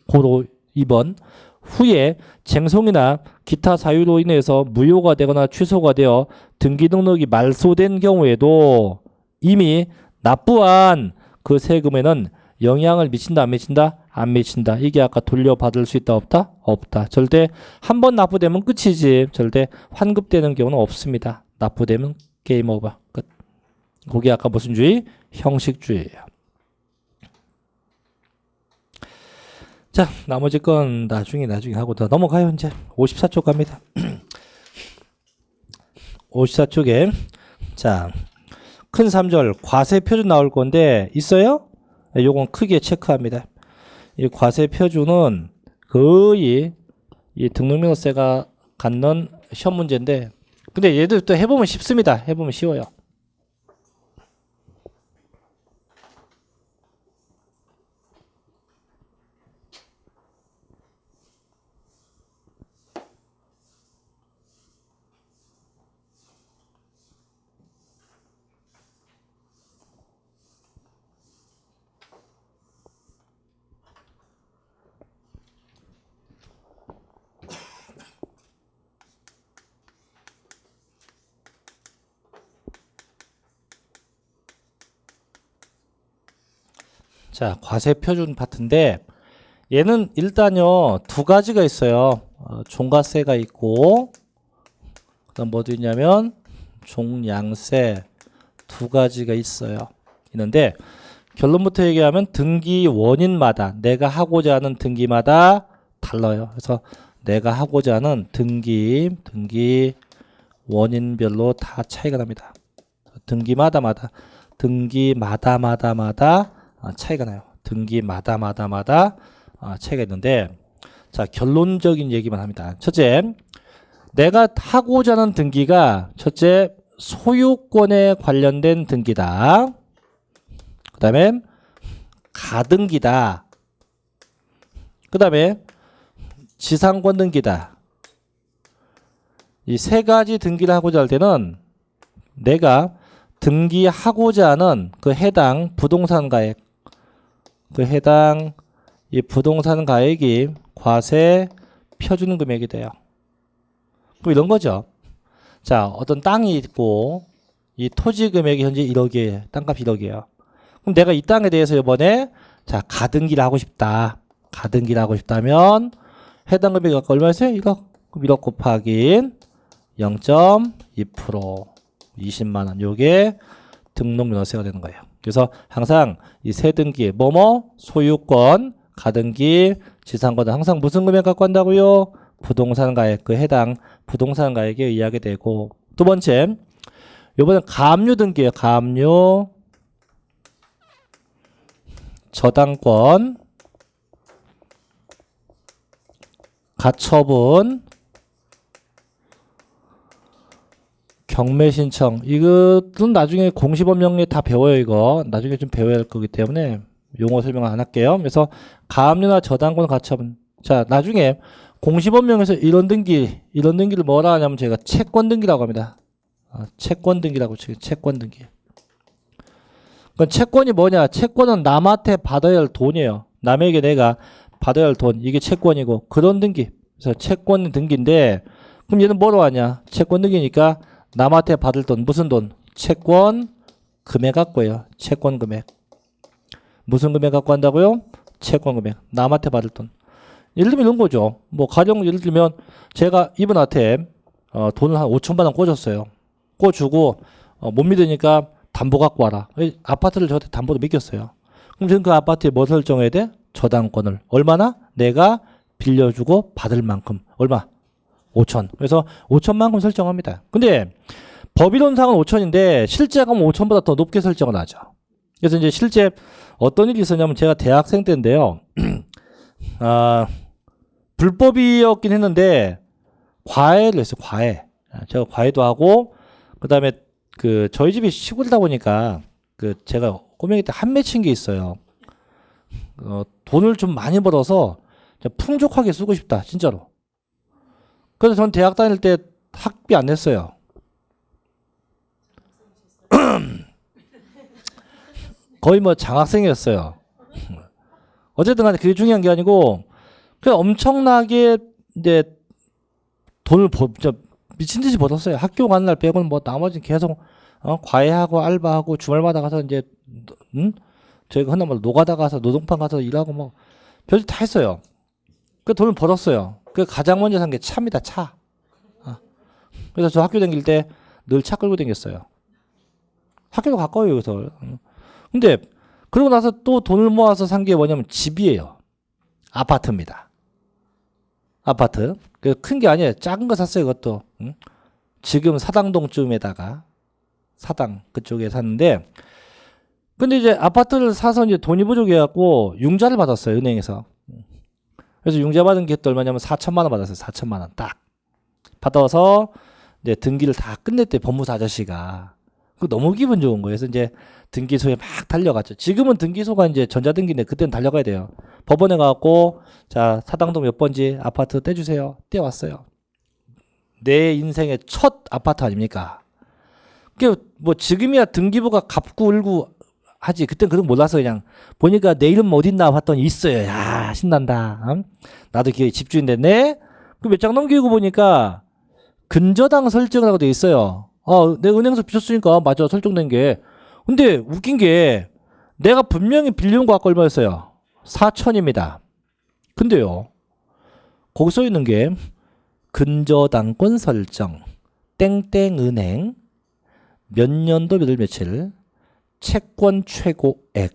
[SPEAKER 1] 고로 2번 후에 쟁송이나 기타 사유로 인해서 무효가 되거나 취소가 되어 등기 등록이 말소된 경우에도 이미 납부한 그 세금에는 영향을 미친다 안 미친다? 안 미친다. 이게 아까 돌려받을 수 있다 없다? 없다. 절대 한 번 납부되면 끝이지. 절대 환급되는 경우는 없습니다. 납부되면 게임 오버. 끝. 그게 아까 무슨 주의? 형식주의예요. 자, 나머지 건 나중에 하고 더 넘어가요. 이제 54쪽 갑니다. 54쪽에 자, 큰 3절 과세 표준 나올 건데 있어요? 요건 크게 체크합니다. 이 과세 표준은 거의 이 등록면허세가 갖는 시험 문제인데 근데 얘들 또 해보면 쉽습니다. 해보면 쉬워요. 자, 과세 표준 파트인데 얘는 일단요 두 가지가 있어요. 종가세가 있고 그다음 뭐도 있냐면 종량세 두 가지가 있어요. 있는데 결론부터 얘기하면 등기 원인마다 내가 하고자 하는 등기마다 달라요. 그래서 내가 하고자 하는 등기 원인별로 다 차이가 납니다. 등기마다 차이가 나요. 등기마다 차이가 있는데 자 결론적인 얘기만 합니다. 첫째 내가 하고자 하는 등기가 첫째 소유권에 관련된 등기다. 그 다음에 가등기다. 그 다음에 지상권 등기다. 이 세 가지 등기를 하고자 할 때는 내가 등기하고자 하는 그 해당 부동산 가액 이 부동산 가액이 과세 표준 금액이 돼요. 그럼 이런 거죠. 자, 어떤 땅이 있고 이 토지 금액이 현재 1억이에요. 땅값 1억이에요. 그럼 내가 이 땅에 대해서 이번에 자, 가등기를 하고 싶다. 가등기를 하고 싶다면 해당 금액이 아까 얼마였어요? 1억. 그럼 1억 곱하기 0.2% 20만 원. 요게 등록면허세가 되는 거예요. 그래서 항상 이 세 등기 뭐뭐 소유권, 가등기, 지상권은 항상 무슨 금액 갖고 한다고요? 부동산 가액, 그 해당 부동산 가액에 의하게 되고. 두 번째, 요번엔 가압류 등기예요. 가압류, 저당권, 가처분, 경매 신청. 이것은 나중에 공시법령에 다 배워요. 이거 나중에 좀 배워야 할 거기 때문에 용어 설명 안 할게요. 그래서 가압류나 저당권, 가처분. 자, 나중에 공시법령에서 이런 등기를 뭐라 하냐면 제가 채권 등기라고 합니다. 채권 등기라고 치고 채권 등기. 그럼 채권이 뭐냐? 채권은 남한테 받아야 할 돈이에요. 남에게 내가 받아야 할 돈. 이게 채권이고 그런 등기. 그래서 채권 등기인데 그럼 얘는 뭐로 하냐? 채권 등기니까 남한테 받을 돈. 무슨 돈? 채권 금액 갖고 해요. 채권 금액. 무슨 금액 갖고 한다고요? 채권 금액. 남한테 받을 돈. 예를 들면 이런 거죠. 뭐 가령 예를 들면 제가 이분한테 돈을 한 5천만 원 꿔줬어요. 꿔주고 못 믿으니까 담보 갖고 와라. 아파트를 저한테 담보로 맡겼어요. 그럼 저는 그 아파트에 뭐 설정해야 돼? 저당권을. 얼마나? 내가 빌려주고 받을 만큼. 얼마? 5천. 그래서 5천만큼 설정합니다. 근데 법이론상은 5천인데 실제 가면 5천보다 더 높게 설정을 하죠. 그래서 이제 실제 어떤 일이 있었냐면 제가 대학생 때인데요. 불법이었긴 했는데 과외를 했어요. 과외. 제가 과외도 하고 그다음에 그 저희 집이 시골이다 보니까 그 제가 꼬맹이 때 한 맺힌 게 있어요. 돈을 좀 많이 벌어서 풍족하게 쓰고 싶다. 진짜로. 그래서 전 대학 다닐 때 학비 안 냈어요. 거의 뭐 장학생이었어요. 어쨌든 간에 그게 중요한 게 아니고 그냥 엄청나게 이제 돈을 미친 듯이 벌었어요. 학교 가는 날 빼고는 뭐 나머지는 계속 과외하고 알바하고 주말마다 가서 이제 저희가 흔한 말로 노가다 가서 노동판 가서 일하고 뭐 별짓 다 했어요. 그 돈을 벌었어요. 그 가장 먼저 산 게 차입니다. 차. 그래서 저 학교 다닐 때 늘 차 끌고 다녔어요. 학교도 가까워요. 여기서. 근데 그러고 나서 또 돈을 모아서 산 게 뭐냐면 집이에요. 아파트입니다. 아파트. 큰 게 아니에요. 작은 거 샀어요. 그것도. 지금 사당동쯤에다가 사당 그쪽에 샀는데 근데 이제 아파트를 사서 이제 돈이 부족해갖고 융자를 받았어요. 은행에서. 그래서 융자 받은 게 또 얼마냐면 4천만 원 받았어요. 4천만 원 딱. 받아서 이제 등기를 다 끝냈대. 법무사 아저씨가. 그 너무 기분 좋은 거예요. 그래서 이제 등기소에 막 달려갔죠. 지금은 등기소가 이제 전자등기인데 그때는 달려가야 돼요. 법원에 가갖고 자 사당동 몇 번지 아파트 떼주세요. 떼왔어요. 내 인생의 첫 아파트 아닙니까? 그 뭐 지금이야 등기부가 갑구 을구 하지. 그땐 그런 거 몰라서 그냥 보니까 내 이름 어딨나 봤더니 있어요. 야 신난다. 나도 기회 집주인 됐네. 그 몇 장 넘기고 보니까 근저당 설정을 하고 돼 있어요. 내 은행에서 비쳤으니까 맞아 설정된 게. 근데 웃긴 게 내가 분명히 빌려온 거 아까 얼마였어요? 4천입니다. 근데요. 거기 써 있는 게 근저당권 설정 땡땡은행 몇 년도 몇월 며칠 채권 최고액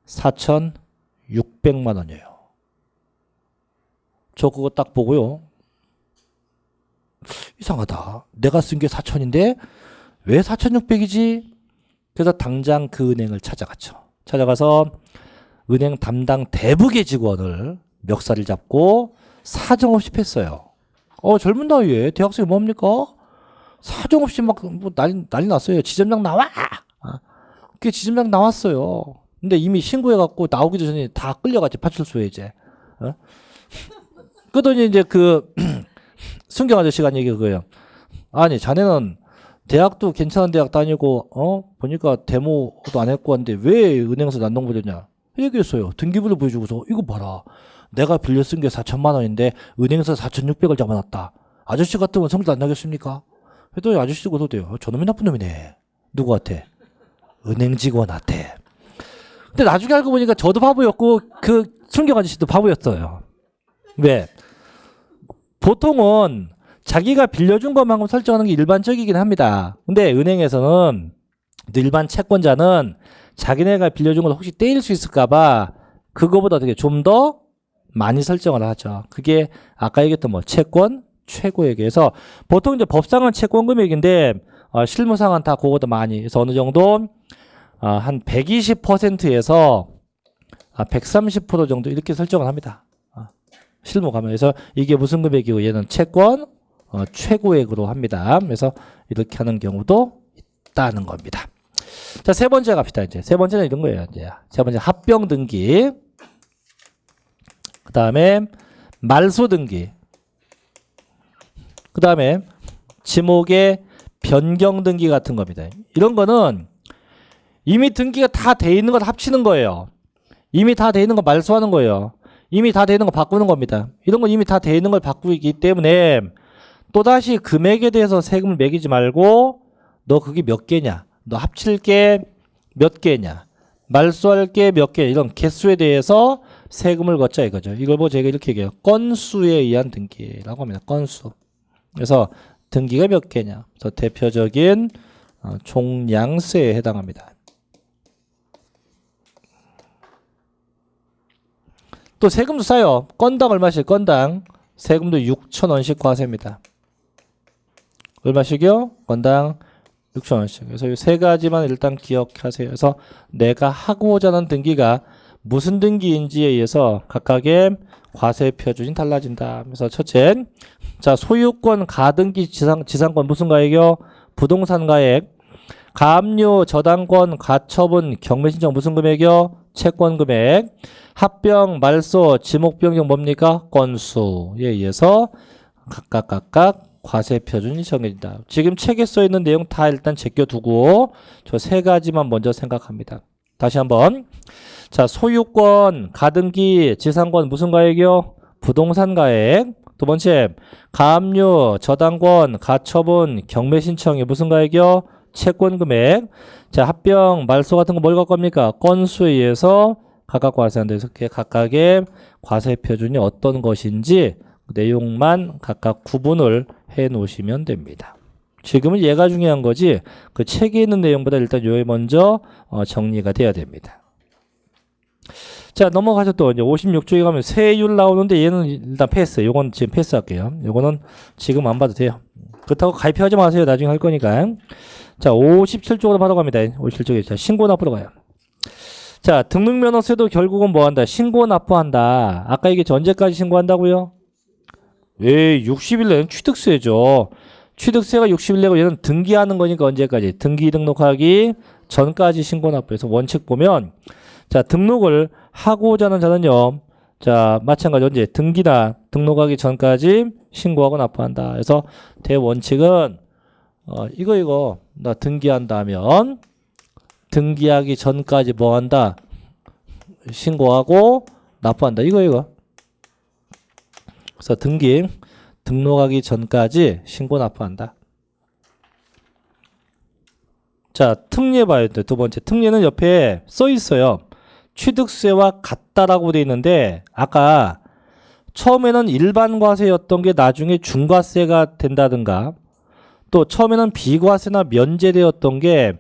[SPEAKER 1] 4,600만 원이에요. 저 그거 딱 보고요. 이상하다. 내가 쓴 게 4천인데 왜 4,600이지? 그래서 당장 그 은행을 찾아갔죠. 찾아가서 은행 담당 대부계 직원을 멱살을 잡고 사정없이 팼어요. 젊은 나이에 대학생이 뭡니까? 사정없이 막 뭐 난리 났어요. 지점장 나와! 그게 지점장 나왔어요. 근데 이미 신고해갖고 나오기도 전에 다 끌려갔지. 파출소에 이제. 그러더니 이제 그 순경 아저씨가 한 얘기 그거예요. 아니 자네는 대학도 괜찮은 대학 다니고 보니까 데모도 안 했고 한데 왜 은행에서 난동 부렸냐 얘기했어요. 등기부를 보여주고서 이거 봐라. 내가 빌려 쓴 게 4천만 원인데 은행에서 4,600을 잡아놨다. 아저씨 같으면 성질 안 나겠습니까? 그랬더니 아저씨도 그러대요. 저놈이 나쁜 놈이네. 누구한테? 은행 직원한테. 근데 나중에 알고 보니까 저도 바보였고 그 순경 아저씨도 바보였어요. 왜? 보통은 자기가 빌려준 것만큼 설정하는 게 일반적이긴 합니다. 근데 은행에서는 일반 채권자는 자기네가 빌려준 걸 혹시 떼일 수 있을까봐 그거보다 어떻게 좀 더 많이 설정을 하죠. 그게 아까 얘기했던 뭐 채권 최고액에서 보통 이제 법상은 채권 금액인데 실무상은 다 그거보다 많이 해서 어느 정도 한 120%에서 130% 정도 이렇게 설정을 합니다. 실무 가면. 그래서 이게 무슨 금액이고 얘는 채권 최고액으로 합니다. 그래서 이렇게 하는 경우도 있다는 겁니다. 자, 세 번째 갑시다. 이제 세 번째는 이런 거예요. 이제 세 번째 합병 등기. 그 다음에 말소 등기. 그 다음에 지목의 변경 등기 같은 겁니다. 이런 거는 이미 등기가 다 돼 있는 걸 합치는 거예요. 이미 다 돼 있는 거 말소하는 거예요. 이미 다 돼 있는 거 바꾸는 겁니다. 이런 건 이미 다 돼 있는 걸 바꾸기 때문에 또다시 금액에 대해서 세금을 매기지 말고 너 그게 몇 개냐, 너 합칠 게 몇 개냐, 말소할 게 몇 개, 이런 개수에 대해서 세금을 걷자 이거죠. 이걸 보고 제가 이렇게 얘기해요. 건수에 의한 등기라고 합니다. 건수. 그래서 등기가 몇 개냐. 그래서 대표적인 종량세에 해당합니다. 또 세금도 싸요. 건당 얼마씩? 건당 세금도 6,000원씩 과세입니다. 얼마씩이요? 건당 6,000원씩. 그래서 이 세 가지만 일단 기억하세요. 그래서 내가 하고자 하는 등기가 무슨 등기인지에 의해서 각각의 과세 표준이 달라진다. 그래서 첫째, 자, 소유권 가등기 지상권 무슨 가액이요? 부동산 가액. 가압류 저당권 가처분 경매신청 무슨 금액이요? 채권 금액. 합병 말소 지목 변경 뭡니까? 건수에 의해서 각각 과세 표준이 정해진다. 지금 책에 써 있는 내용 다 일단 제껴두고 저 세 가지만 먼저 생각합니다. 다시 한번. 자, 소유권 가등기 지상권 무슨 가액이요? 부동산 가액. 두 번째, 가압류 저당권 가처분 경매 신청이 무슨 가액이요? 채권 금액. 자, 합병 말소 같은 거 뭘 갖고 합니까? 건수에 의해서 각각 과세한다. 그래서 각각의 과세 표준이 어떤 것인지 내용만 각각 구분을 해 놓으시면 됩니다. 지금은 얘가 중요한 거지 그 책에 있는 내용보다 일단 요에 먼저 정리가 돼야 됩니다. 자, 넘어가서 또 이제 56쪽에 가면 세율 나오는데 얘는 일단 패스. 요건 지금 패스할게요. 요거는 지금 안 봐도 돼요. 그렇다고 가입하지 마세요. 나중에 할 거니까. 자, 57쪽으로 바로 갑니다. 57쪽에 자, 신고 납부로 가요. 자, 등록면허세도 결국은 뭐 한다? 신고 납부한다. 아까 이게 언제까지 신고한다고요? 왜 60일 내는 취득세죠. 취득세가 60일 내고 얘는 등기하는 거니까 언제까지? 등기 등록하기 전까지 신고 납부해서 원칙 보면 자, 등록을 하고자 하는 자는요. 자, 마찬가지 언제? 등기나 등록하기 전까지 신고하고 납부한다. 그래서 대원칙은 이거 나 등기한다면 등기하기 전까지 뭐 한다? 신고하고 납부한다. 이거. 그래서 등록하기 전까지 신고 납부한다. 자, 특례 봐야 돼. 두 번째. 특례는 옆에 써 있어요. 취득세와 같다라고 돼 있는데 아까 처음에는 일반 과세였던 게 나중에 중과세가 된다든가 또 처음에는 비과세나 면제되었던 게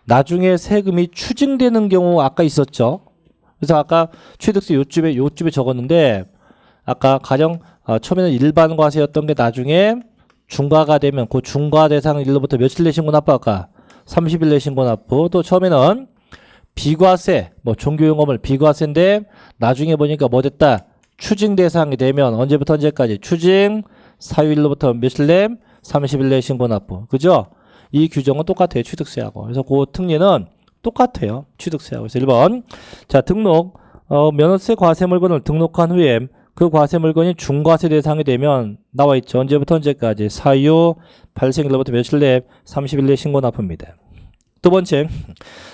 [SPEAKER 1] 나중에 세금이 추징되는 경우 아까 있었죠. 그래서 아까 취득세 요쯤에 적었는데 아까 가령 처음에는 일반 과세였던 게 나중에 중과가 되면 그 중과 대상 일로부터 며칠 내 신고 납부 아까 30일 내 신고 납부. 또 처음에는 비과세 뭐 종교용어물 비과세인데 나중에 보니까 뭐 됐다? 추징 대상이 되면 언제부터 언제까지? 추징 사유일로부터 며칠 내? 30일 내 신고 납부. 그죠? 이 규정은 똑같아요. 취득세하고. 그래서 그 특례는 똑같아요. 취득세하고. 그래서 1번. 자, 등록. 면허세 과세 물건을 등록한 후에 그 과세 물건이 중과세 대상이 되면 나와 있죠. 언제부터 언제까지? 사유 발생일로부터 며칠 내? 30일 내 신고 납부입니다. 두 번째.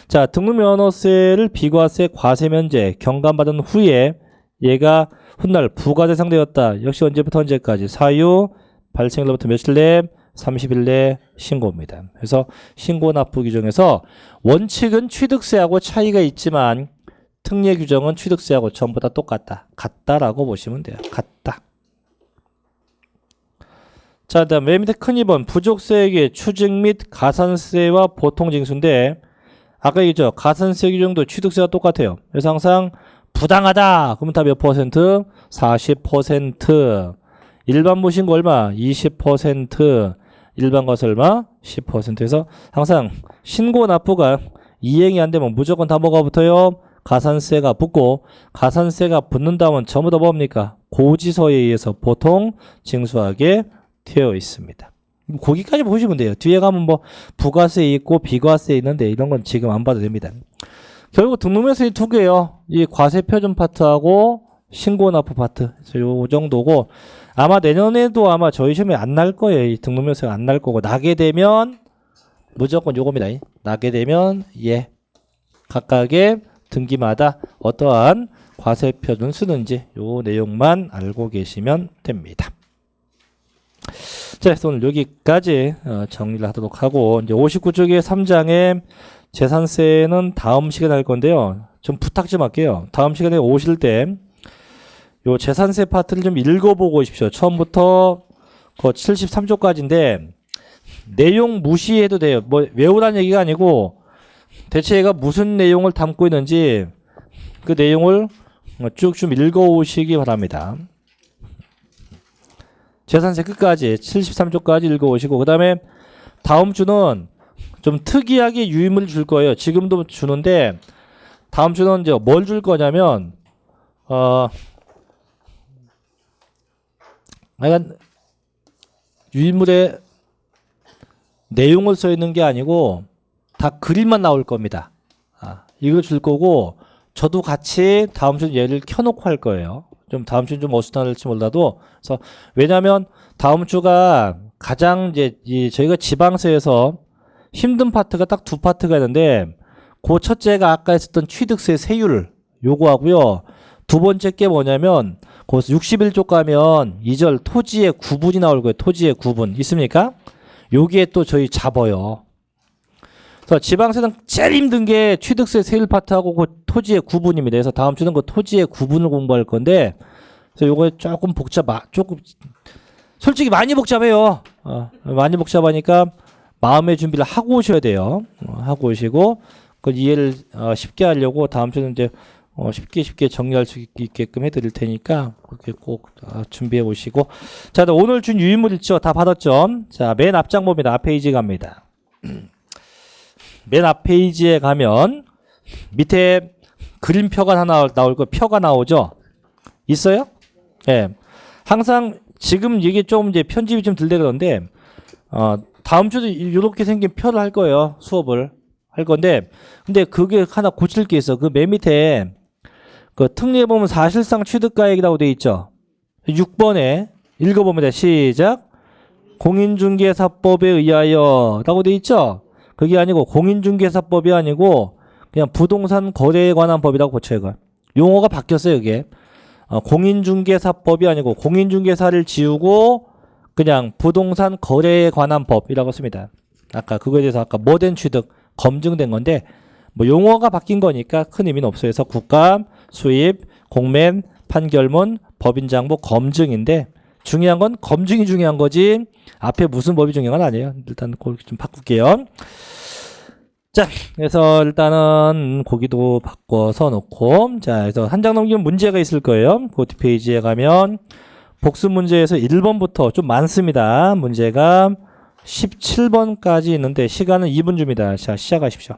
[SPEAKER 1] 자, 등록 면허세를 비과세 과세 면제 경감받은 후에 얘가 훗날 부과 대상되었다. 역시 언제부터 언제까지? 사유 발생일로부터 며칠 내? 30일 내 신고입니다. 그래서 신고 납부 규정에서 원칙은 취득세하고 차이가 있지만 특례 규정은 취득세하고 전부 다 똑같다. 같다라고 보시면 돼요. 같다. 자, 그다음 맨 밑에 큰 2번 부족세액의 추징 및 가산세와 보통징수인데 아까 얘기했죠. 가산세 규정도 취득세와 똑같아요. 그래서 항상 부당하다. 그러면 다 몇 퍼센트? 40%. 일반 무신고 얼마? 20%. 일반 과세 얼마? 10%에서 항상 신고 납부가 이행이 안 되면 무조건 다 뭐가 붙어요? 가산세가 붙고 가산세가 붙는다면 전부 다 뭡니까? 고지서에 의해서 보통 징수하게 되어 있습니다. 거기까지 보시면 돼요. 뒤에 가면 뭐 부가세 있고 비과세 있는데 이런 건 지금 안 봐도 됩니다. 결국 등록명세 두 개예요. 이 과세 표준 파트하고 신고 납부 파트. 요 정도고 아마 내년에도 아마 저희 시험에 안 날 거예요. 이 등록명세가 안 날 거고 나게 되면 무조건 요겁니다. 나게 되면 예 각각의 등기마다 어떠한 과세 표준 쓰는지 요 내용만 알고 계시면 됩니다. 자, 그래서 오늘 여기까지 정리를 하도록 하고 이제 59쪽의 3장의 재산세는 다음 시간에 할 건데요. 좀 부탁 좀 할게요. 다음 시간에 오실 때 요 재산세 파트를 좀 읽어보고 오십시오. 처음부터 그 73쪽까지인데 내용 무시해도 돼요. 뭐 외우라는 얘기가 아니고 대체 얘가 무슨 내용을 담고 있는지 그 내용을 쭉 좀 읽어오시기 바랍니다. 재산세 끝까지 73쪽까지 읽어오시고 그 다음에 다음 주는 좀 특이하게 유임을 줄 거예요. 지금도 주는데 다음 주는 이제 뭘 줄 거냐면 약간 유인물에 내용을 써 있는 게 아니고 다 그림만 나올 겁니다. 이거 줄 거고 저도 같이 다음 주 얘를 켜놓고 할 거예요. 좀 다음 주는 좀 어수선할지 몰라도 그래서 왜냐하면 다음 주가 가장 이제 저희가 지방세에서 힘든 파트가 딱 두 파트가 있는데 그 첫째가 아까 했었던 취득세 세율 요구하고요. 두 번째 게 뭐냐면 거기서 61쪽 가면 2절 토지의 구분이 나올 거예요. 토지의 구분 있습니까? 여기에 또 저희 잡아요. 그래서 지방세는 제일 힘든 게 취득세 세율 파트하고 그 토지의 구분입니다. 그래서 다음 주는 그 토지의 구분을 공부할 건데 그래서 요거 조금 조금 솔직히 많이 복잡해요. 많이 복잡하니까 마음의 준비를 하고 오셔야 돼요. 하고 오시고 그 이해를 쉽게 하려고 다음 주는 이제 쉽게 정리할 수 있게끔 해드릴 테니까 그렇게 꼭 준비해 오시고 자 오늘 준 유인물 있죠? 다 받았죠? 자 맨 앞장 봅니다. 앞 페이지 갑니다. 맨 앞 페이지에 가면 밑에 그림표가 하나 나올 거 표가 나오죠? 있어요? 예. 네. 항상 지금 이게 좀 이제 편집이 좀 덜 되는데 다음 주도 이렇게 생긴 표를 할 거예요. 수업을 할 건데 근데 그게 하나 고칠 게 있어. 그 맨 밑에 그 특례에 보면 사실상 취득가액이라고 돼 있죠. 6번에 읽어봅니다. 시작. 공인중개사법에 의하여 라고 돼 있죠. 그게 아니고 공인중개사법이 아니고 그냥 부동산 거래에 관한 법이라고 고쳐요. 이거. 용어가 바뀌었어요. 이게. 공인중개사법이 아니고 공인중개사를 지우고 그냥 부동산 거래에 관한 법이라고 씁니다. 아까 그거에 대해서 아까 뭐된 취득 검증된 건데 뭐 용어가 바뀐 거니까 큰 의미는 없어요. 그래서 국감, 수입, 공매, 판결문, 법인장부, 검증인데 중요한 건 검증이 중요한 거지 앞에 무슨 법이 중요한 건 아니에요. 일단 그걸 좀 바꿀게요. 자, 그래서 일단은 거기도 바꿔서 놓고 자, 그래서 한 장 넘기면 문제가 있을 거예요. 그 뒷페이지에 가면 복습 문제에서 1번부터 좀 많습니다. 문제가 17번까지 있는데 시간은 2분 줍니다. 자, 시작하십시오.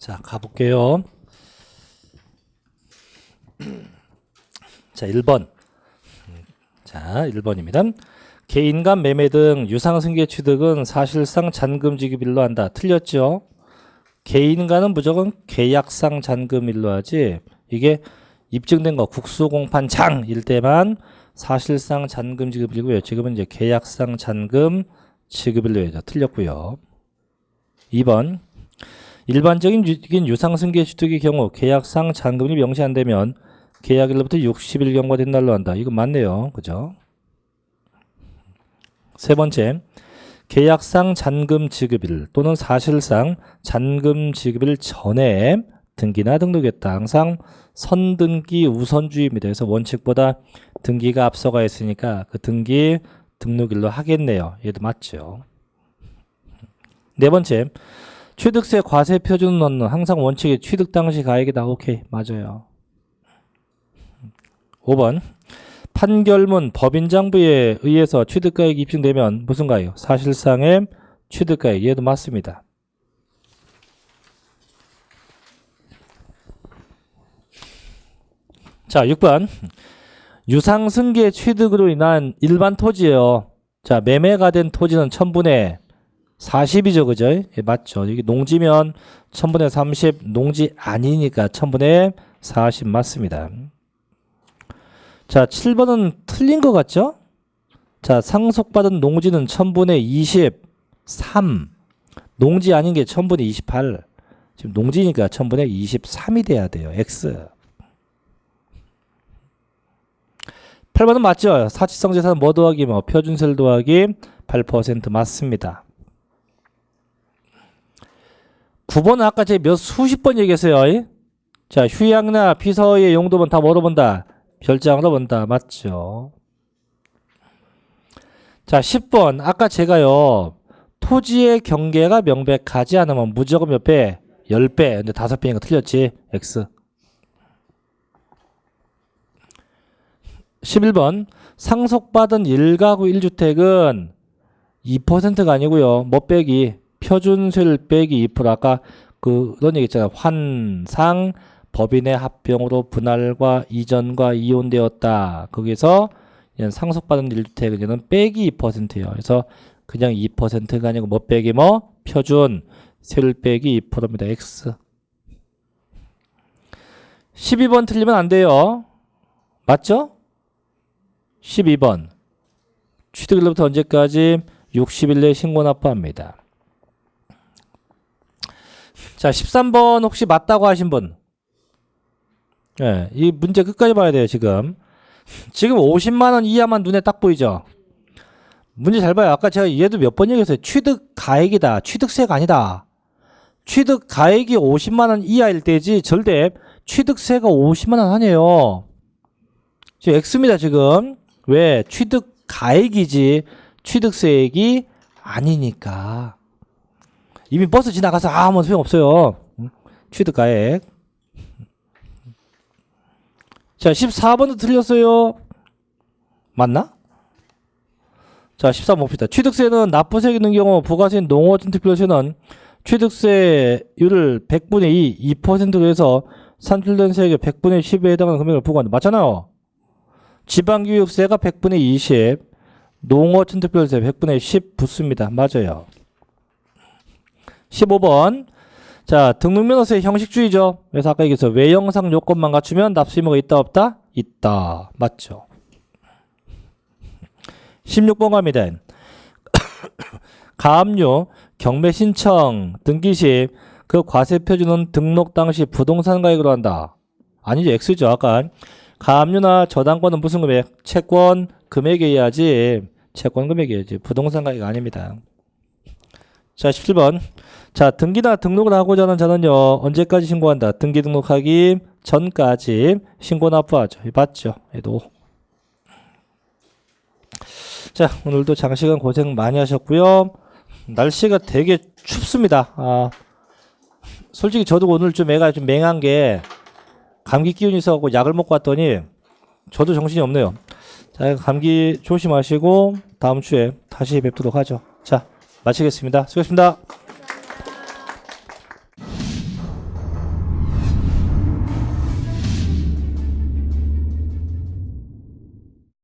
[SPEAKER 1] 자, 가볼게요. 자, 1번. 자, 1번입니다. 개인 간 매매 등 유상승계 취득은 사실상 잔금 지급일로 한다. 틀렸죠? 개인 간은 무조건 계약상 잔금일로 하지, 이게 입증된 거 국수공판장일 때만 사실상 잔금 지급일고요. 지금은 이제 계약상 잔금 지급일로 해서 틀렸고요. 2번. 일반적인 유상승계 취득의 경우 계약상 잔금이 명시 안 되면 계약일로부터 60일 경과된 날로 한다. 이거 맞네요. 그죠? 세 번째, 계약상 잔금 지급일 또는 사실상 잔금 지급일 전에 등기나 등록했다. 항상 선등기 우선주의입니다. 그래서 원칙보다 등기가 앞서가 있으니까 그 등기 등록일로 하겠네요. 얘도 맞죠. 네 번째, 취득세 과세 표준을 넣는 항상 원칙이 취득 당시 가액이다. 오케이, 맞아요. 5번, 판결문 법인장부에 의해서 취득가액이 입증되면 무슨 가액? 사실상의 취득가액. 얘도 맞습니다. 자, 6번. 유상승계 취득으로 인한 일반 토지예요. 자, 매매가 된 토지는 1000분의 40이죠. 그죠? 예, 맞죠. 이게 농지면 1000분의 30, 농지 아니니까 1000분의 40 맞습니다. 자, 7번은 틀린 것 같죠? 자, 상속받은 농지는 1000분의 23. 농지 아닌 게 1000분의 28. 지금 농지니까 1000분의 23이 돼야 돼요. X. 8번은 맞죠? 사치성 재산 뭐 더하기 뭐 표준세를 더하기 8% 맞습니다. 9번은 아까 제가 몇 수십 번 얘기했어요. 자, 휴양나 피서의 용도면 다 뭐로 본다? 별장으로 본다. 맞죠? 자, 10번. 아까 제가요, 토지의 경계가 명백하지 않으면 무조건 몇 배? 10배. 근데 5배인 거 틀렸지? X. 11번. 상속받은 1가구 1주택은 2%가 아니고요. 뭐 빼기? 표준세를 빼기 2%. 아까 그런 얘기 있잖아요. 환상 법인의 합병으로 분할과 이전과 이혼되었다. 거기서 상속받은 1주택은 빼기 2%예요. 그래서 그냥 2%가 아니고 뭐 빼기 뭐? 표준 세를 빼기 2%입니다. X. 12번 틀리면 안 돼요. 맞죠? 12번. 취득일로부터 언제까지? 60일 내에 신고 납부합니다. 자, 13번 혹시 맞다고 하신 분? 예, 이 문제 끝까지 봐야 돼요, 지금. 지금 50만원 이하만 눈에 딱 보이죠? 문제 잘 봐요. 아까 제가 얘도 몇 번 얘기했어요. 취득 가액이다. 취득세가 아니다. 취득 가액이 50만원 이하일 때지, 절대 취득세가 50만원 아니에요. 지금 X입니다, 지금. 왜? 취득 가액이지, 취득세액이 아니니까. 이미 버스 지나가서 아무 소용없어요. 취득 가액. 자, 14번도 틀렸어요. 맞나? 자, 14번 봅시다. 취득세는 납부세액이 있는 경우 부가세인 농어촌 특별세는 취득세율을 100분의 2, 2%로 해서 산출된 세액의 100분의 10에 해당하는 금액을 부과한다. 맞잖아요. 지방교육세가 100분의 20, 농어촌 특별세 100분의 10 붙습니다. 맞아요. 15번. 자, 등록면허세 형식주의죠. 그래서 아까 얘기했어. 외형상 요건만 갖추면 납세 의무가 있다 없다? 있다. 맞죠. 16번 갑니다. 가압류, 경매 신청, 등기 시 그 과세 표준은 등록 당시 부동산 가액으로 한다. 아니죠. X죠. 아까 가압류나 저당권은 무슨 금액? 채권 금액에 의하지. 채권 금액에 의하지. 부동산 가액 아닙니다. 자, 17번. 자, 등기나 등록을 하고자 하는 자는요, 언제까지 신고한다? 등기 등록하기 전까지 신고 납부하죠. 맞죠? 얘도. 자, 오늘도 장시간 고생 많이 하셨고요. 날씨가 되게 춥습니다. 솔직히 저도 오늘 좀 애가 좀 맹한 게 감기 기운이 있어갖고 약을 먹고 왔더니 저도 정신이 없네요. 자, 감기 조심하시고 다음 주에 다시 뵙도록 하죠. 자, 마치겠습니다. 수고하셨습니다.